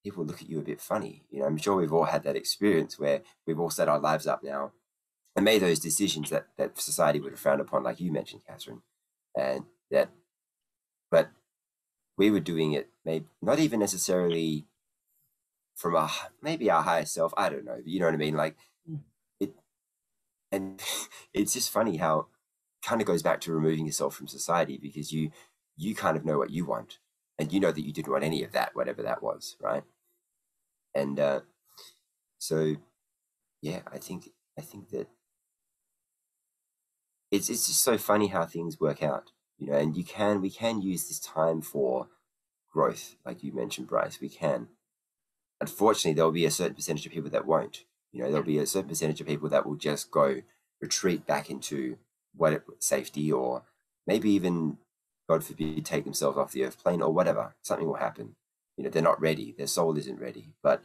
people look at you a bit funny. You know, I'm sure we've all had that experience where we've all set our lives up now and made those decisions that society would have frowned upon, like you mentioned, Catherine. And that, but we were doing it maybe not even necessarily from maybe our higher self. I don't know, but you know what I mean? Like it, and it's just funny how it kind of goes back to removing yourself from society, because you kind of know what you want, and you know that you didn't want any of that, whatever that was, right? And so yeah, I think that it's just so funny how things work out, you know. And we can use this time for growth, like you mentioned, Brice. We can. Unfortunately, there'll be a certain percentage of people that won't. You know, there'll be a certain percentage of people that will just retreat back into safety, or maybe even, God forbid, take themselves off the earth plane or whatever. Something will happen. You know, they're not ready. Their soul isn't ready. But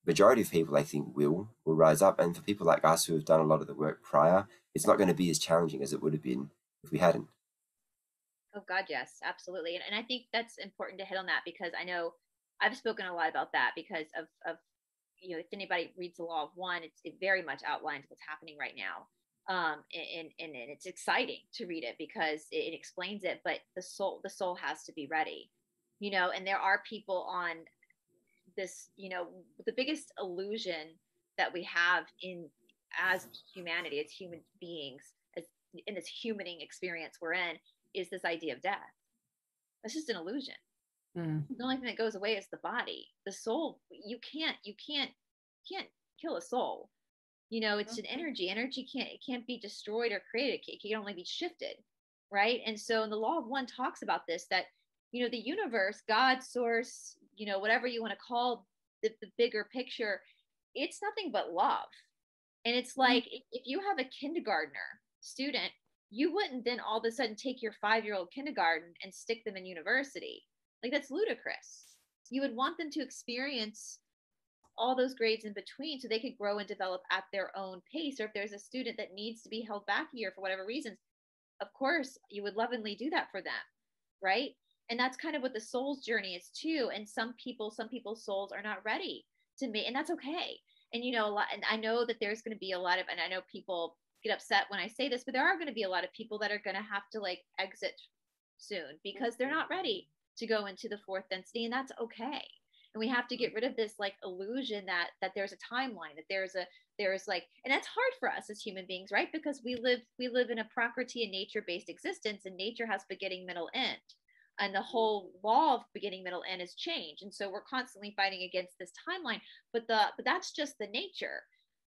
majority of people, I think, will rise up. And for people like us who have done a lot of the work prior, it's not going to be as challenging as it would have been if we hadn't. Oh God, yes, absolutely. And I think that's important to hit on that, because I know I've spoken a lot about that because of you know, if anybody reads the Law of One, it very much outlines what's happening right now. And it's exciting to read it because it explains it, but the soul has to be ready, you know. And there are people on this, you know, the biggest illusion that we have as humanity, as human beings, as in this humaning experience we're in, is this idea of death. That's just an illusion. The only thing that goes away is the body. The soul, you can't kill a soul. You know, it's an energy. Energy can't be destroyed or created. It can only be shifted, right? And so in the Law of One talks about this, that, you know, the universe, God, source, you know, whatever you want to call the bigger picture, it's nothing but love. And it's like, if you have a kindergartner student, you wouldn't then all of a sudden take your 5-year-old kindergarten and stick them in university. Like, that's ludicrous. You would want them to experience all those grades in between so they could grow and develop at their own pace. Or if there's a student that needs to be held back a year for whatever reasons, of course, you would lovingly do that for them, right? And that's kind of what the soul's journey is too. And some people's souls are not ready to meet, and that's okay. And, you know, and I know that there's going to be a lot of, and I know people get upset when I say this, but there are going to be a lot of people that are going to have to like exit soon because they're not ready to go into the fourth density, and that's okay. And we have to get rid of this like illusion that there's a timeline, that there's like, and that's hard for us as human beings, right? Because we live in a prakriti and nature-based existence, and nature has beginning, middle, end. And the whole law of beginning, middle, end is change. And so we're constantly fighting against this timeline, but that's just the nature.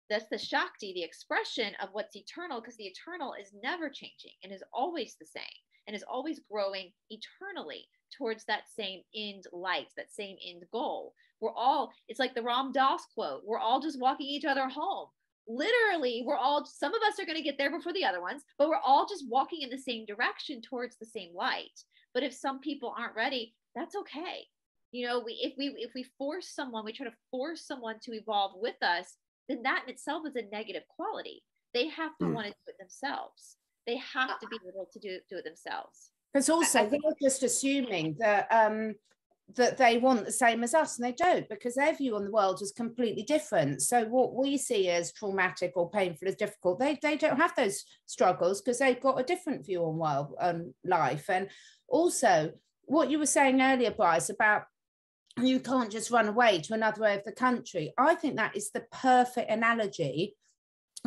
That's the Shakti, the expression of what's eternal, because the eternal is never changing and is always the same and is always growing eternally towards that same end light, that same end goal. It's like the Ram Dass quote, we're all just walking each other home. Literally, some of us are going to get there before the other ones, but we're all just walking in the same direction towards the same light. But if some people aren't ready, that's okay. You know, if we force someone, we try to force someone to evolve with us, then that in itself is a negative quality. They have to want to do it themselves. They have to be able to do it themselves. Because also they're just assuming that that they want the same as us, and they don't, because their view on the world is completely different. So what we see as traumatic or painful, as difficult, they don't have those struggles because they've got a different view on life. And also what you were saying earlier, Brice, about you can't just run away to another area of the country. I think that is the perfect analogy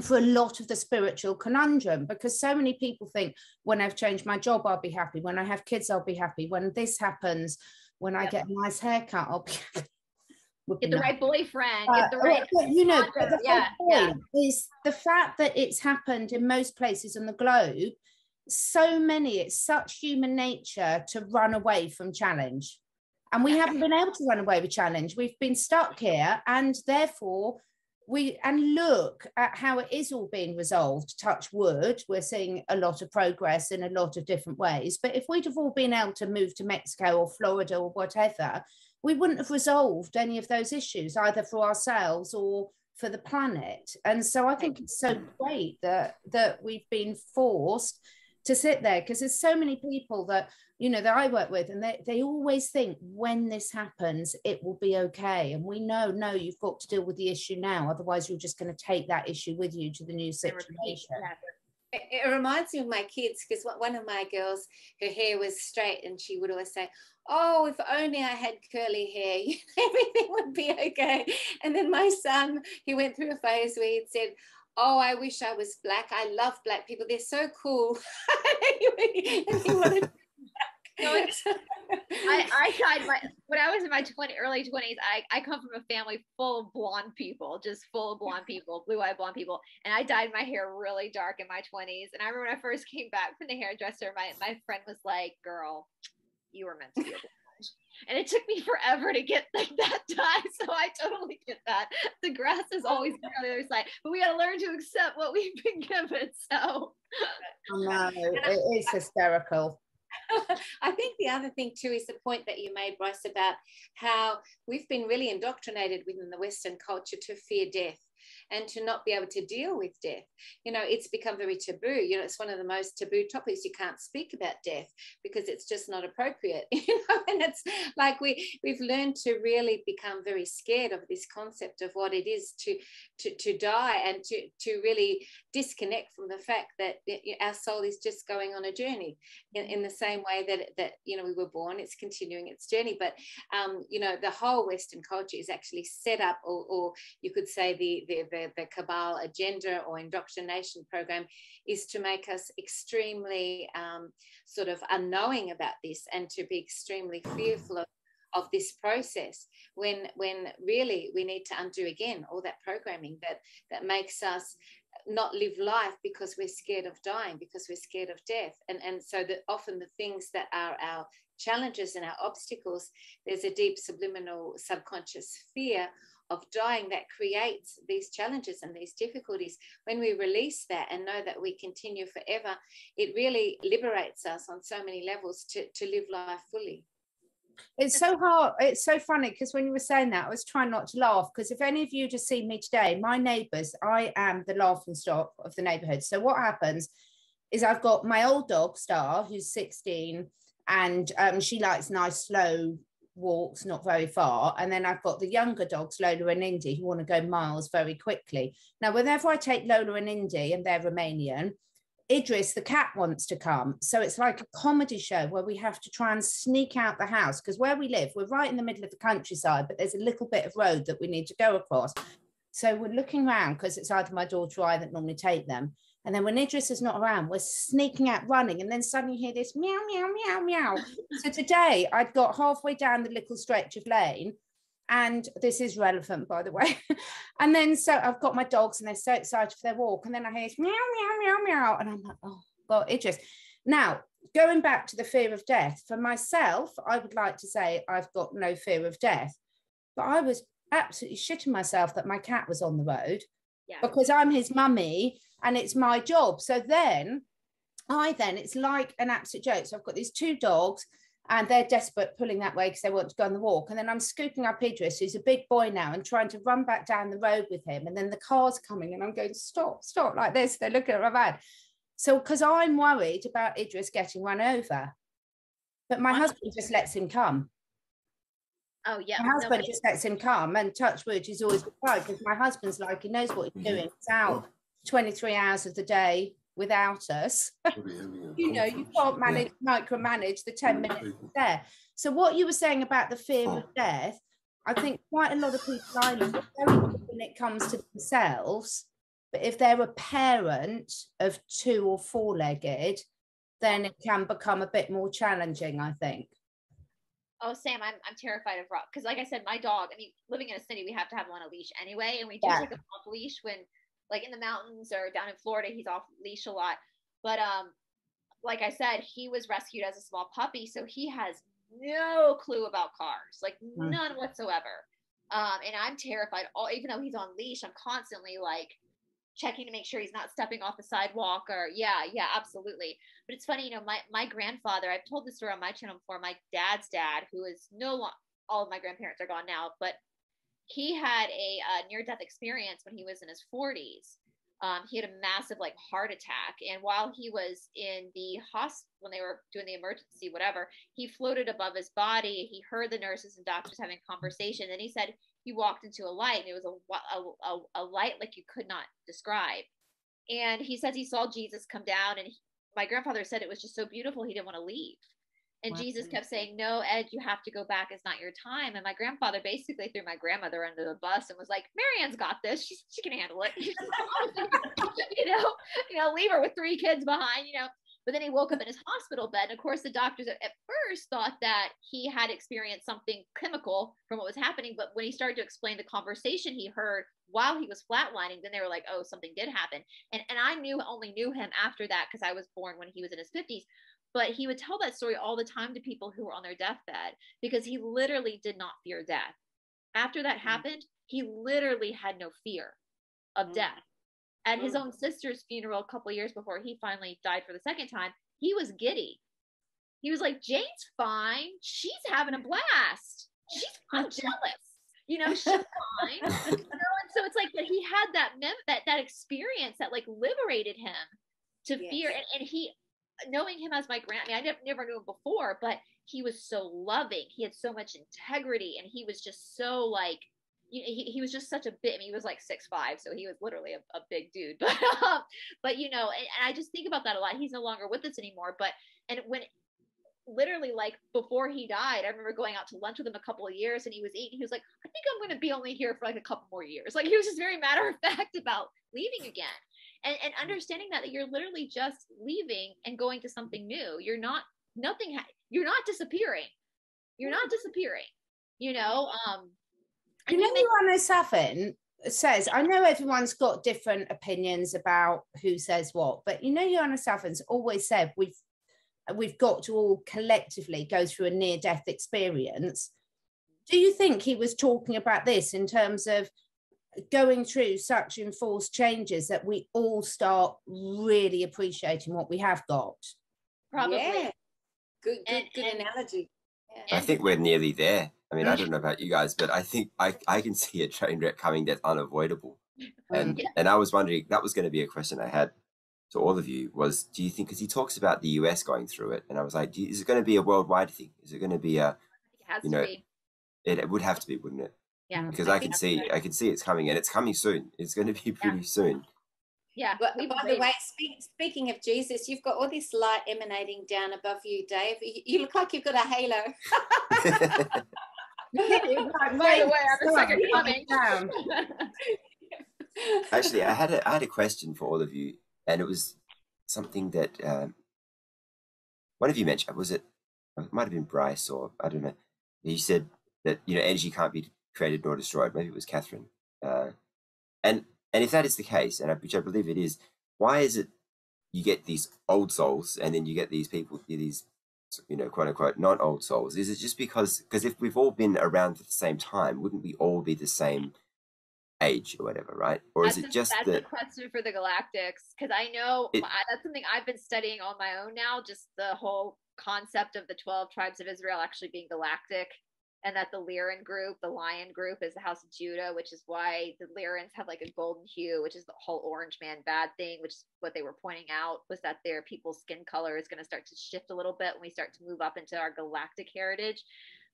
for a lot of the spiritual conundrum, because so many people think, when I've changed my job, I'll be happy. When I have kids, I'll be happy. When this happens, when I get a nice haircut, I'll be happy. Get the right boyfriend, get the right you know, but the whole point is the fact that it's happened in most places on the globe. It's such human nature to run away from challenge. And we haven't been able to run away with challenge. We've been stuck here, and therefore look at how it is all being resolved. Touch wood, we're seeing a lot of progress in a lot of different ways. But if we'd have all been able to move to Mexico or Florida or whatever, we wouldn't have resolved any of those issues, either for ourselves or for the planet. And so I think it's so great that we've been forced to sit there, because there's so many people that, you know, that I work with, and they always think when this happens, it will be okay. And we know, no, you've got to deal with the issue now. Otherwise, you're just going to take that issue with you to the new situation. It reminds me of my kids, because one of my girls, her hair was straight, and she would always say, oh, if only I had curly hair, everything would be okay. And then my son, he went through a phase where he'd said, oh, I wish I was black. I love black people. They're so cool. And he wanted I tried when I was in my early 20s. I come from a family full of blonde people, just full of blonde people, blue-eyed blonde people, and I dyed my hair really dark in my 20s. And I remember when I first came back from the hairdresser, my friend was like, girl, you were meant to be a blonde. And it took me forever to get like that dye, so I totally get that. The grass is always on the other side, but we got to learn to accept what we've been given. So no, it is hysterical. I think the other thing too is the point that you made, Brice, about how we've been really indoctrinated within the Western culture to fear death and to not be able to deal with death. You know, it's become very taboo. You know, it's one of the most taboo topics. You can't speak about death because it's just not appropriate. You know, and it's like we've learned to really become very scared of this concept of what it is to die, and to really disconnect from the fact that our soul is just going on a journey in the same way that you know, we were born. It's continuing its journey, but you know, the whole Western culture is actually set up, or you could say the cabal agenda or indoctrination program is to make us extremely sort of unknowing about this, and to be extremely fearful of this process, when really we need to undo again all that programming that makes us not live life because we're scared of dying, because we're scared of death. And so that often the things that are our challenges and our obstacles, there's a deep subliminal subconscious fear of dying that creates these challenges and these difficulties. When we release that and know that we continue forever, it really liberates us on so many levels to live life fully. It's so hard. It's so funny, because when you were saying that, I was trying not to laugh, because if any of you just see me today, my neighbours, I am the laughing stock of the neighbourhood. So what happens is I've got my old dog, Star, who's 16, and she likes nice, slow walks, not very far. And then I've got the younger dogs, Lola and Indy, who want to go miles very quickly. Now, whenever I take Lola and Indy, and they're Romanian, Idris, the cat, wants to come. So it's like a comedy show where we have to try and sneak out the house, because where we live, we're right in the middle of the countryside, but there's a little bit of road that we need to go across. So we're looking around, because it's either my daughter or I that normally take them. And then when Idris is not around, we're sneaking out running, and then suddenly you hear this meow, meow, meow, meow. So today I'd got halfway down the little stretch of lane, and this is relevant, by the way. And then so I've got my dogs, and they're so excited for their walk, and then I hear meow, meow, meow, meow, and I'm like, oh God, Idris. Now, going back to the fear of death, for myself, I would like to say I've got no fear of death, but I was absolutely shitting myself that my cat was on the road, because I'm his mummy and it's my job. So then it's like an absolute joke. So I've got these two dogs, and they're desperate, pulling that way because they want to go on the walk. And then I'm scooping up Idris, who's a big boy now, and trying to run back down the road with him. And then the car's coming, and I'm going, stop, like this. They're looking at my van. So, because I'm worried about Idris getting run over. But my husband just lets him come. Oh, yeah. My husband just lets him come, and touch wood, he's always required, because my husband's like, he knows what he's doing. He's out 23 hours of the day without us. You know, you can't micromanage the 10 minutes there. So what you were saying about the fear of death, I think quite a lot of people I know are very good when it comes to themselves, but if they're a parent of 2 or 4-legged, then it can become a bit more challenging, I think. Oh, Sam, I'm terrified of Rock, because like I said, my dog, I mean, living in a city, we have to have him on a leash anyway, and we do take him off leash when, like, in the mountains or down in Florida, he's off leash a lot. But like I said, he was rescued as a small puppy, so he has no clue about cars, like none whatsoever. And I'm terrified. Even though he's on leash, I'm constantly like checking to make sure he's not stepping off the sidewalk, or yeah, absolutely. But it's funny, you know, my grandfather, I've told this story on my channel before, my dad's dad, who is no longer, all of my grandparents are gone now, but he had a near-death experience when he was in his 40s. He had a massive like heart attack, and while he was in the hospital, when they were doing the emergency, whatever, he floated above his body. He heard the nurses and doctors having a conversation, and he said he walked into a light, and it was a light like you could not describe. And he says he saw Jesus come down, and my grandfather said it was just so beautiful he didn't want to leave. And wow. Jesus kept saying, no, Ed, you have to go back. It's not your time. And my grandfather basically threw my grandmother under the bus and was like, Marianne's got this. She can handle it. Leave her with 3 kids behind, But then he woke up in his hospital bed. And of course, the doctors at first thought that he had experienced something chemical from what was happening. But when he started to explain the conversation he heard while he was flatlining, then they were like, oh, something did happen. And I only knew him after that because I was born when he was in his 50s. But he would tell that story all the time to people who were on their deathbed because he literally did not fear death. After that happened, he literally had no fear of death. At his own sister's funeral a couple of years before he finally died for the second time, he was giddy. He was like, Jane's fine. She's having a blast. I'm jealous. She's fine. And so it's like that he had that experience that like liberated him to fear. And he, knowing him as my I never knew him before, but he was so loving. He had so much integrity, and he was just so like, he was just such a bit. He was like 6'5", so he was literally a big dude. But and I just think about that a lot. He's no longer with us anymore. And when literally like before he died, I remember going out to lunch with him a couple of years, and he was eating. He was like, I think I'm going to be only here for like a couple more years. Like he was just very matter of fact about leaving again. And understanding that you're literally just leaving and going to something new. You're not disappearing. You're not disappearing, Joanna Saffin says, I know everyone's got different opinions about who says what, but Joanna Saffin's always said we've got to all collectively go through a near-death experience. Do you think he was talking about this in terms of going through such enforced changes that we all start really appreciating what we have got? Probably. Yeah. Good analogy. Yeah. I think we're nearly there. I mean, I don't know about you guys, but I think I can see a train wreck coming that's unavoidable. And I was wondering, that was going to be a question I had to all of you, was do you think, because he talks about the US going through it, and I was like, is it going to be a worldwide thing? Is it going to be a, it has to be. It would have to be, wouldn't it? Yeah. Because I can see it's coming, and it's coming soon. It's going to be pretty soon. Yeah. But by the way, speaking of Jesus, you've got all this light emanating down above you, Dave. You look like you've got a halo. By the way, I'm a second coming. Actually, I had a question for all of you, and it was something that one of you mentioned. It might have been Brice, or I don't know. He said that energy can't be created nor destroyed. Maybe it was Catherine. And if that is the case, which I believe it is, why is it you get these old souls and then you get these people, these quote unquote non-old souls? Is it just because if we've all been around at the same time, wouldn't we all be the same age or whatever, right? Or is it just that's a question for the galactics? Because I know that's something I've been studying on my own now, just the whole concept of the 12 tribes of Israel actually being galactic. And that the Lyran group, the lion group, is the house of Judah, which is why the Lyrans have like a golden hue, which is the whole orange man bad thing, which is what they were pointing out, was that their people's skin color is going to start to shift a little bit when we start to move up into our galactic heritage.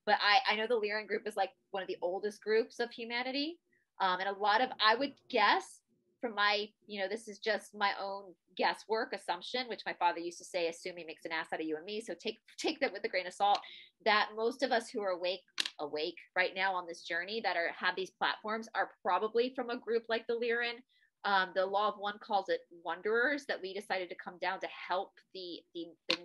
But I know the Lyran group is like one of the oldest groups of humanity. And a lot of, I would guess, from my, this is just my own guesswork assumption, which my father used to say, assuming makes an ass out of you and me. So take that with a grain of salt, that most of us who are awake right now on this journey that have these platforms are probably from a group like the Lyran. The Law of One calls it wanderers, that we decided to come down to help the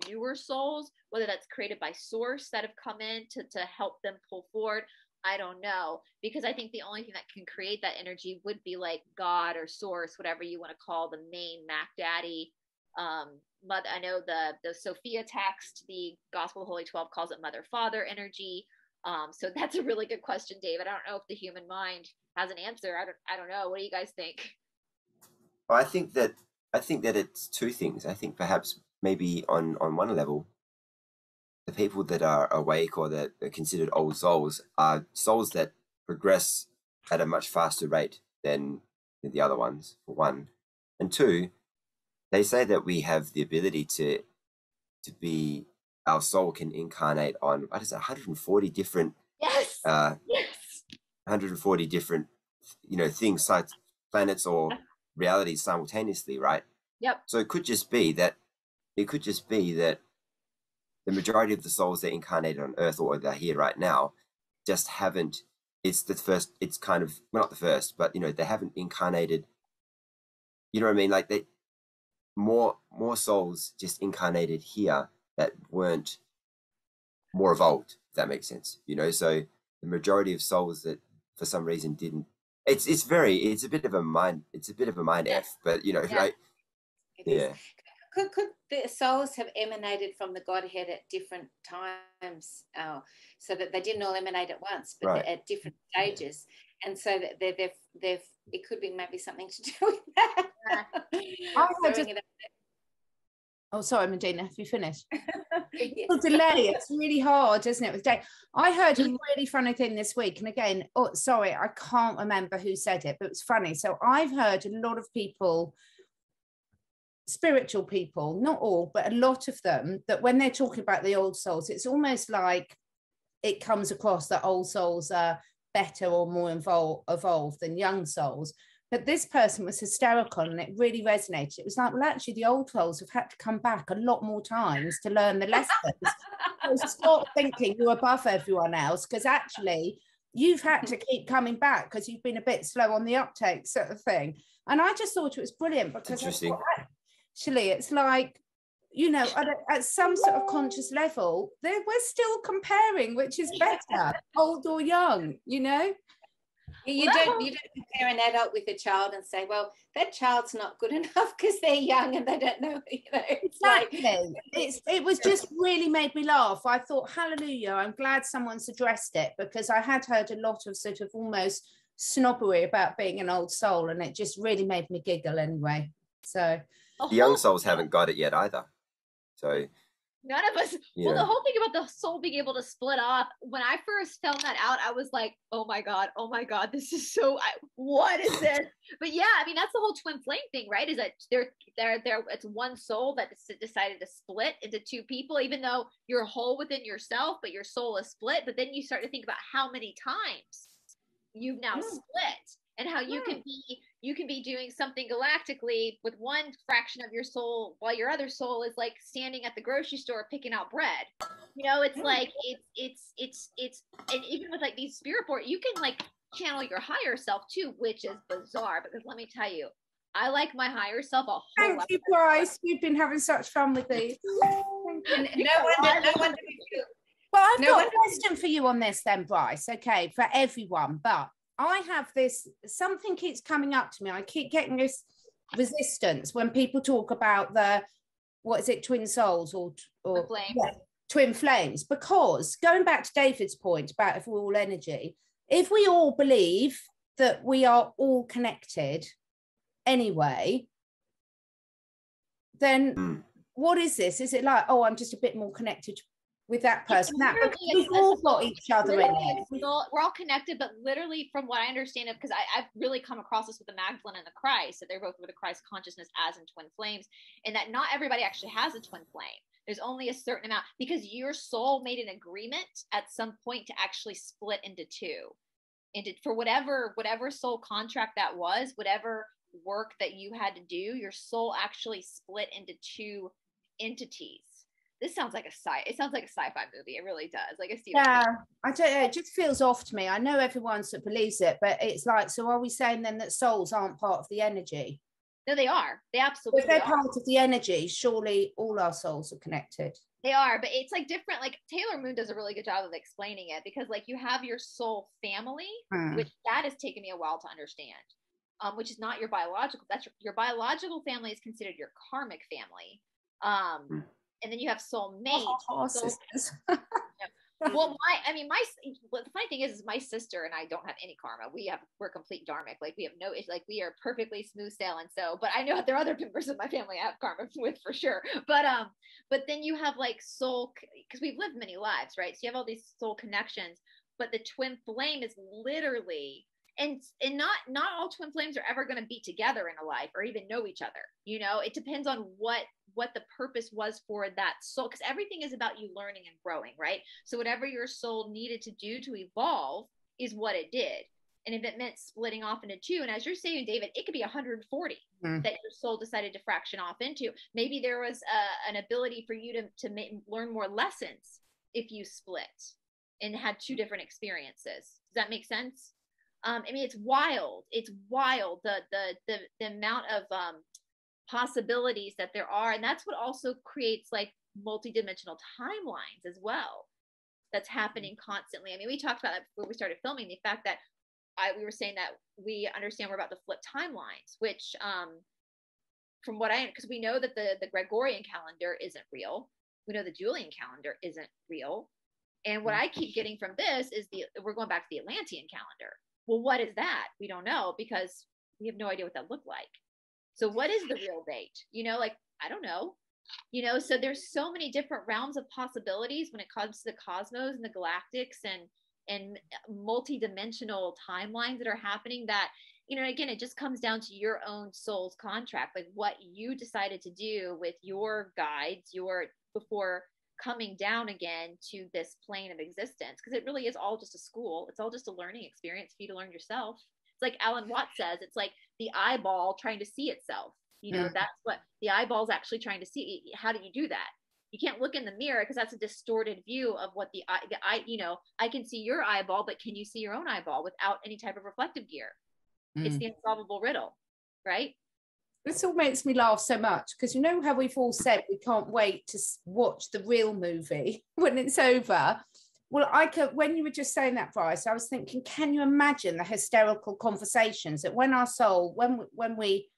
newer souls, whether that's created by source that have come in to help them pull forward. I don't know, because I think the only thing that can create that energy would be like God or source, whatever you want to call the main Mac Daddy. Mother, I know the Sophia text, the Gospel of the Holy 12 calls it Mother Father energy. So that's a really good question, David. I don't know if the human mind has an answer. I don't know. What do you guys think? Well, I think that it's two things. I think perhaps maybe on one level, the people that are awake or that are considered old souls are souls that progress at a much faster rate than the other ones, for one. And two, they say that we have the ability to be, our soul can incarnate on, 140 different, yes. 140 different, things, sites, planets, or realities simultaneously, right? Yep. So it could just be that the majority of the souls that incarnated on Earth or that are here right now just haven't. It's kind of, well, not the first, but they haven't incarnated. You know what I mean? Like more souls just incarnated here that weren't more evolved, if that makes sense. So the majority of souls that for some reason didn't. It's a bit of a mind F, but like yeah. Could the souls have emanated from the Godhead at different times, so that they didn't all emanate at once, but right. at different stages, and so that they've it could be maybe something to do with that. Oh, sorry, Medyhne, have you finished? Yes. Delay. It's really hard, isn't it, with day? I heard a really funny thing this week, and again, sorry, I can't remember who said it, but it's funny. So I've heard a lot of people, spiritual people, not all, but a lot of them, that when they're talking about the old souls, it's almost like it comes across that old souls are better or more evolved than young souls. But this person was hysterical, and it really resonated. It was like, well, actually, the old souls have had to come back a lot more times to learn the lessons. So stop thinking you're above everyone else, because actually you've had to keep coming back because you've been a bit slow on the uptake, sort of thing. And I just thought it was brilliant, because actually it's like, at some sort of conscious level, we're still comparing which is better, old or young, You don't compare an adult with a child and say, well, that child's not good enough because they're young and they don't know. Exactly. It was just really made me laugh. I thought, hallelujah, I'm glad someone's addressed it, because I had heard a lot of sort of almost snobbery about being an old soul, and it just really made me giggle anyway. So the young souls haven't got it yet either. So none of us. Well, the whole thing about the soul being able to split off, when I first found that out, I was like, oh my god, this is so, what is this? But yeah, I mean, that's the whole twin flame thing, right? Is that they're it's one soul that decided to split into two people, even though you're whole within yourself, but your soul is split. But then you start to think about how many times you've now split, and how you can be doing something galactically with one fraction of your soul, while your other soul is like standing at the grocery store picking out bread. It's like it's and even with like these spirit board, you can like channel your higher self too, which is bizarre, because let me tell you, I like my higher self a whole lot. Thank you, Brice. We've been having such fun with these. No wonder. Well, I've got a question for you on this then, Brice. Okay, for everyone, but I have something keeps coming up to me. I keep getting this resistance when people talk about twin souls or twin flames, because going back to David's point about if we're all energy, if we all believe that we are all connected anyway, then what is this? Is it like, oh, I'm just a bit more connected with that person? We've all got each other in it. We're all connected, but literally, from what I understand, because I've really come across this with the Magdalene and the Christ, that they're both with the Christ consciousness as in twin flames, and that not everybody actually has a twin flame. There's only a certain amount, because your soul made an agreement at some point to actually split into two, for whatever soul contract that was, whatever work that you had to do, your soul actually split into two entities. This sounds like a sci-fi movie. It really does. Like a Stephen King. I don't know. It just feels off to me. I know everyone believes it, but it's like, so are we saying then that souls aren't part of the energy? No, they are. They absolutely if they're part of the energy, surely all our souls are connected. They are, but it's like different. Like Taylor Moon does a really good job of explaining it, because like you have your soul family, which that has taken me a while to understand. Which is not your biological. That's your biological family is considered your karmic family. And then you have soul mate. Well, the funny thing is my sister and I don't have any karma. We're complete dharmic. Like we have no, it's like we are perfectly smooth sailing. So, but I know there are other members of my family I have karma with for sure. But then you have like soul, because we've lived many lives, right? So you have all these soul connections, but the twin flame is literally, and not all twin flames are ever going to be together in a life or even know each other. It depends on what the purpose was for that soul, because everything is about you learning and growing, right? So whatever your soul needed to do to evolve is what it did. And if it meant splitting off into two, and as you're saying, David, it could be 140 that your soul decided to fraction off into. Maybe there was an ability for you to learn more lessons if you split and had two different experiences. Does that make sense? I mean, it's wild. It's wild, the amount of possibilities that there are. And that's what also creates like multidimensional timelines as well. That's happening constantly. I mean, we talked about that before we started filming, the fact that we were saying that we understand we're about to flip timelines, which from what because we know that the Gregorian calendar isn't real. We know the Julian calendar isn't real. And what I keep getting from this is we're going back to the Atlantean calendar. Well, what is that? We don't know because we have no idea what that looked like. So what is the real date? You know, like, I don't know. You know, so there's so many different realms of possibilities when it comes to the cosmos and the galactics and multi-dimensional timelines that are happening that, you know, again, it just comes down to your own soul's contract, like what you decided to do with your guides, before coming down again to this plane of existence. Because it really is all just a school. It's all just a learning experience for you to learn yourself. It's like Alan Watts says, it's like the eyeball trying to see itself. You know, that's what the eyeball's actually trying to see. How do you do that? You can't look in the mirror because that's a distorted view of what the eye, you know, I can see your eyeball, but can you see your own eyeball without any type of reflective gear? It's the unsolvable riddle, right? This all makes me laugh so much because you know how we've all said we can't wait to watch the real movie when it's over. Well, when you were just saying that, Brice, I was thinking, can you imagine the hysterical conversations that when our soul, when we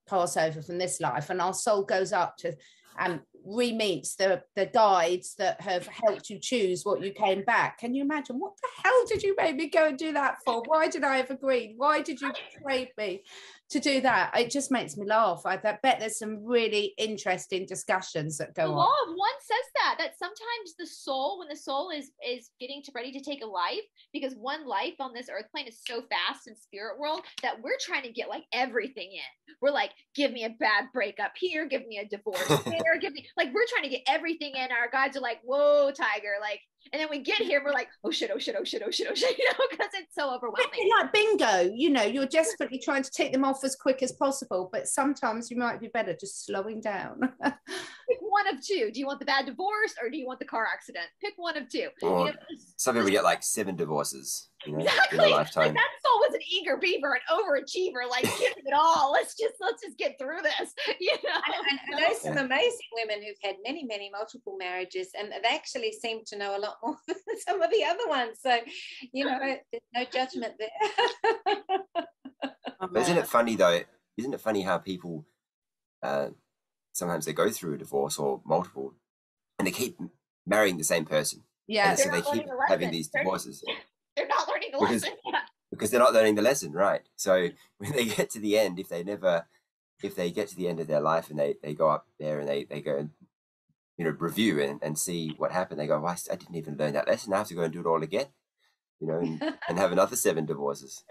pass over from this life and our soul goes up to and re-meets the guides that have helped you choose what you came back. Can you imagine, what the hell did you make me go and do that for? Why did I have agreed? Why did you persuade me to do that? It just makes me laugh. I bet there's some really interesting discussions that go on. The law of one says that sometimes the soul, when the soul is getting ready to take a life, because one life on this earth plane is so fast in spirit world that we're trying to get like everything in. We're like, give me a bad breakup here, give me a divorce there, give me, like, we're trying to get everything in. Our guides are like, whoa, tiger, like, and then we get here, we're like, oh shit, oh shit, oh shit, oh shit, oh shit, you know, because it's so overwhelming. Like bingo, you know, you're desperately trying to take them off as quick as possible, but sometimes you might be better just slowing down. Pick one of two. Do you want the bad divorce or do you want the car accident? Pick one of two. Or you know, some people get like 7 divorces, you know, exactly. in a lifetime. Like, that soul was an eager beaver, an overachiever, like, give it all. Let's just get through this. You know, I know some amazing women who've had many, many multiple marriages, and they actually seem to know a lot more than some of the other ones. So, you know, there's no judgment there. But isn't it funny though? Isn't it funny how people sometimes they go through a divorce or multiple, and they keep marrying the same person. Yeah, and so they keep having these divorces. They're not learning the lesson. Because they're not learning the lesson, right? So when they get to the end, if they get to the end of their life and they go up there and they go and, you know, review and see what happened, they go, well, I didn't even learn that lesson. I have to go and do it all again, you know, and have another 7 divorces.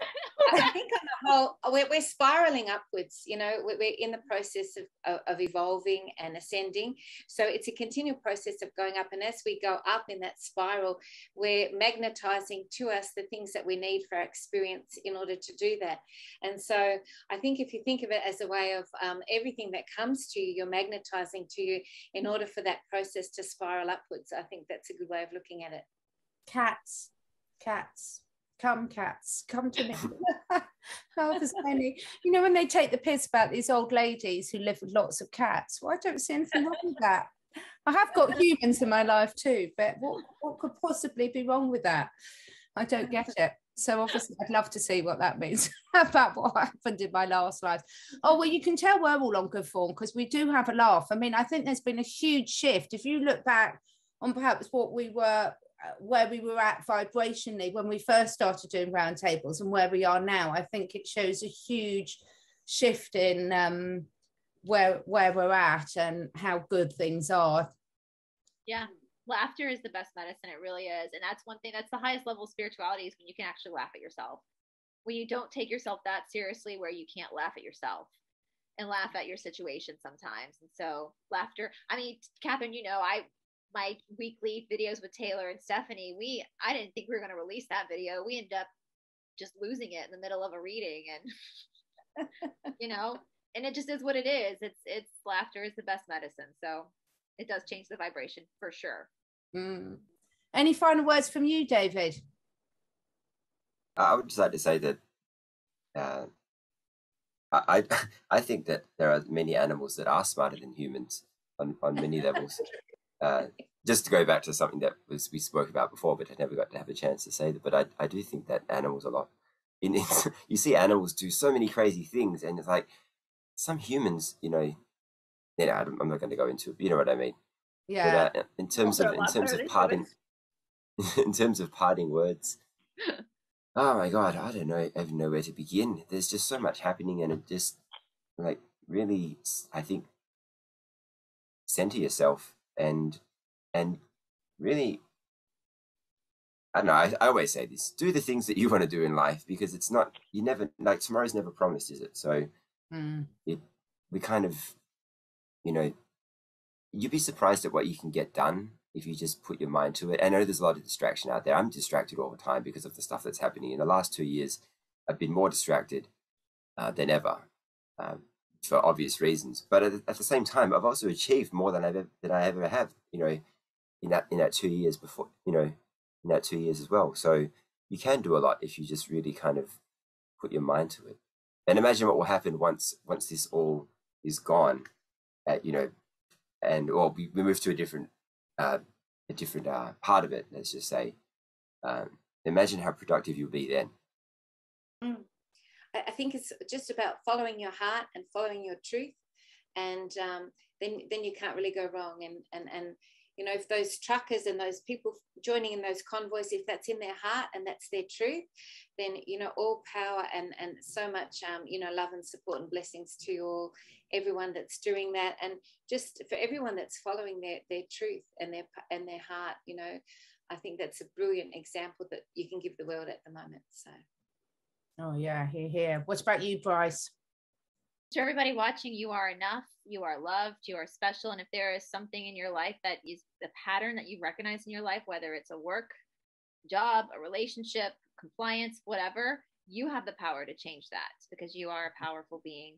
I think on the whole, we're spiraling upwards, you know, we're in the process of evolving and ascending. So it's a continual process of going up. And as we go up in that spiral, we're magnetizing to us the things that we need for our experience in order to do that. And so I think if you think of it as a way of everything that comes to you, you're magnetizing to you in order for that process to spiral upwards. I think that's a good way of looking at it. Cats. Come, cats, come to me. Oh, there's many. You know, when they take the piss about these old ladies who live with lots of cats, well, I don't see anything wrong with that. I have got humans in my life too, but what could possibly be wrong with that? I don't get it. So obviously I'd love to see what that means about what happened in my last life. Oh, well, you can tell we're all on good form because we do have a laugh. I mean, I think there's been a huge shift. If you look back on perhaps what we were, where we were at vibrationally when we first started doing roundtables and where we are now, I think it shows a huge shift in where we're at and how good things are. Yeah, laughter is the best medicine. It really is. And that's one thing, that's the highest level of spirituality, is when you can actually laugh at yourself. When you don't take yourself that seriously, where you can't laugh at yourself and laugh at your situation sometimes. And so laughter, I mean, Catherine, you know, my weekly videos with Taylor and Stephanie, I didn't think we were going to release that video. We ended up just losing it in the middle of a reading, and you know, and it just is what it is. It's laughter is the best medicine. So it does change the vibration for sure. Any final words from you, David? I would just like to say that I think that there are many animals that are smarter than humans on many levels. Just to go back to something that we spoke about before, but I never got to have a chance to say that. But I do think that animals a lot. You see animals do so many crazy things, and it's like some humans, I'm not going to go into it, but you know what I mean. Yeah. But in terms of parting, in terms of parting words, oh my God, I don't know, even know where to begin. There's just so much happening, and it just like really, I think, center yourself and really, I don't know, I always say this, do the things that you want to do in life, because it's not, you never, like, tomorrow's never promised, is it? So we kind of, you'd be surprised at what you can get done if you just put your mind to it. I know there's a lot of distraction out there. I'm distracted all the time because of the stuff that's happening. In the last 2 years, I've been more distracted than ever, for obvious reasons. But at the same time, I've also achieved more than I ever have, in that 2 years before, in that 2 years as well. So you can do a lot if you just really kind of put your mind to it. And imagine what will happen once this all is gone, and we move to a different part of it. Let's just say, imagine how productive you'll be then. I think it's just about following your heart and following your truth, and then you can't really go wrong. And if those truckers and those people joining in those convoys, if that's in their heart and that's their truth, then all power and so much love and support and blessings to everyone that's doing that, and just for everyone that's following their truth and their heart. I think that's a brilliant example that you can give the world at the moment. So. Oh yeah, here. What about you, Brice? To everybody watching, you are enough, you are loved, you are special. And if there is something in your life that is the pattern that you recognize in your life, whether it's a work, job, a relationship, compliance, whatever, you have the power to change that, because you are a powerful being.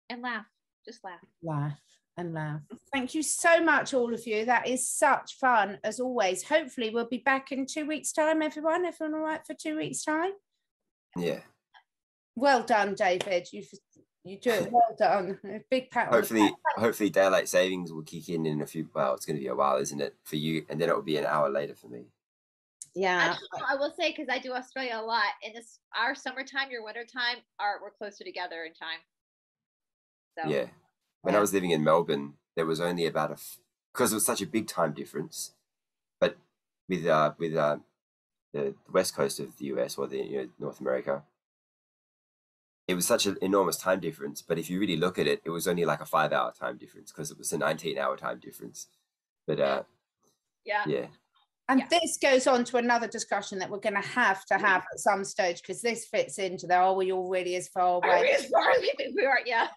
And laugh, just laugh. Laugh and laugh. Thank you so much, all of you. That is such fun, as always. Hopefully we'll be back in 2 weeks' time, everyone. Everyone all right for 2 weeks' time? Yeah. Well done, David. You do it. Well done. A big pat. Hopefully daylight savings will kick in a few. Well, it's going to be a while, isn't it, for you? And then it will be an hour later for me. Yeah. I will say, because I do Australia a lot. In our summertime, your wintertime, we're closer together in time. So. Yeah. When I was living in Melbourne, there was only about because it was such a big time difference. But with the west coast of the US, or the North America, it was such an enormous time difference. But if you really look at it, it was only like a 5-hour time difference, because it was a 19-hour time difference. But yeah. And this goes on to another discussion that we're going to have at some stage, because this fits into the, we all really as far away. As far as we are, yeah.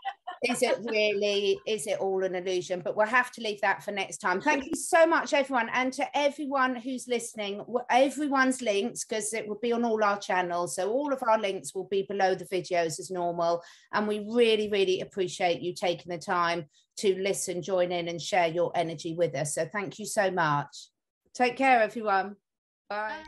Is it all an illusion? But we'll have to leave that for next time. Thank you so much, everyone. And to everyone who's listening, everyone's links, because it will be on all our channels. So all of our links will be below the videos as normal. And we really, really appreciate you taking the time to listen, join in and share your energy with us. So thank you so much. Take care, everyone. Bye.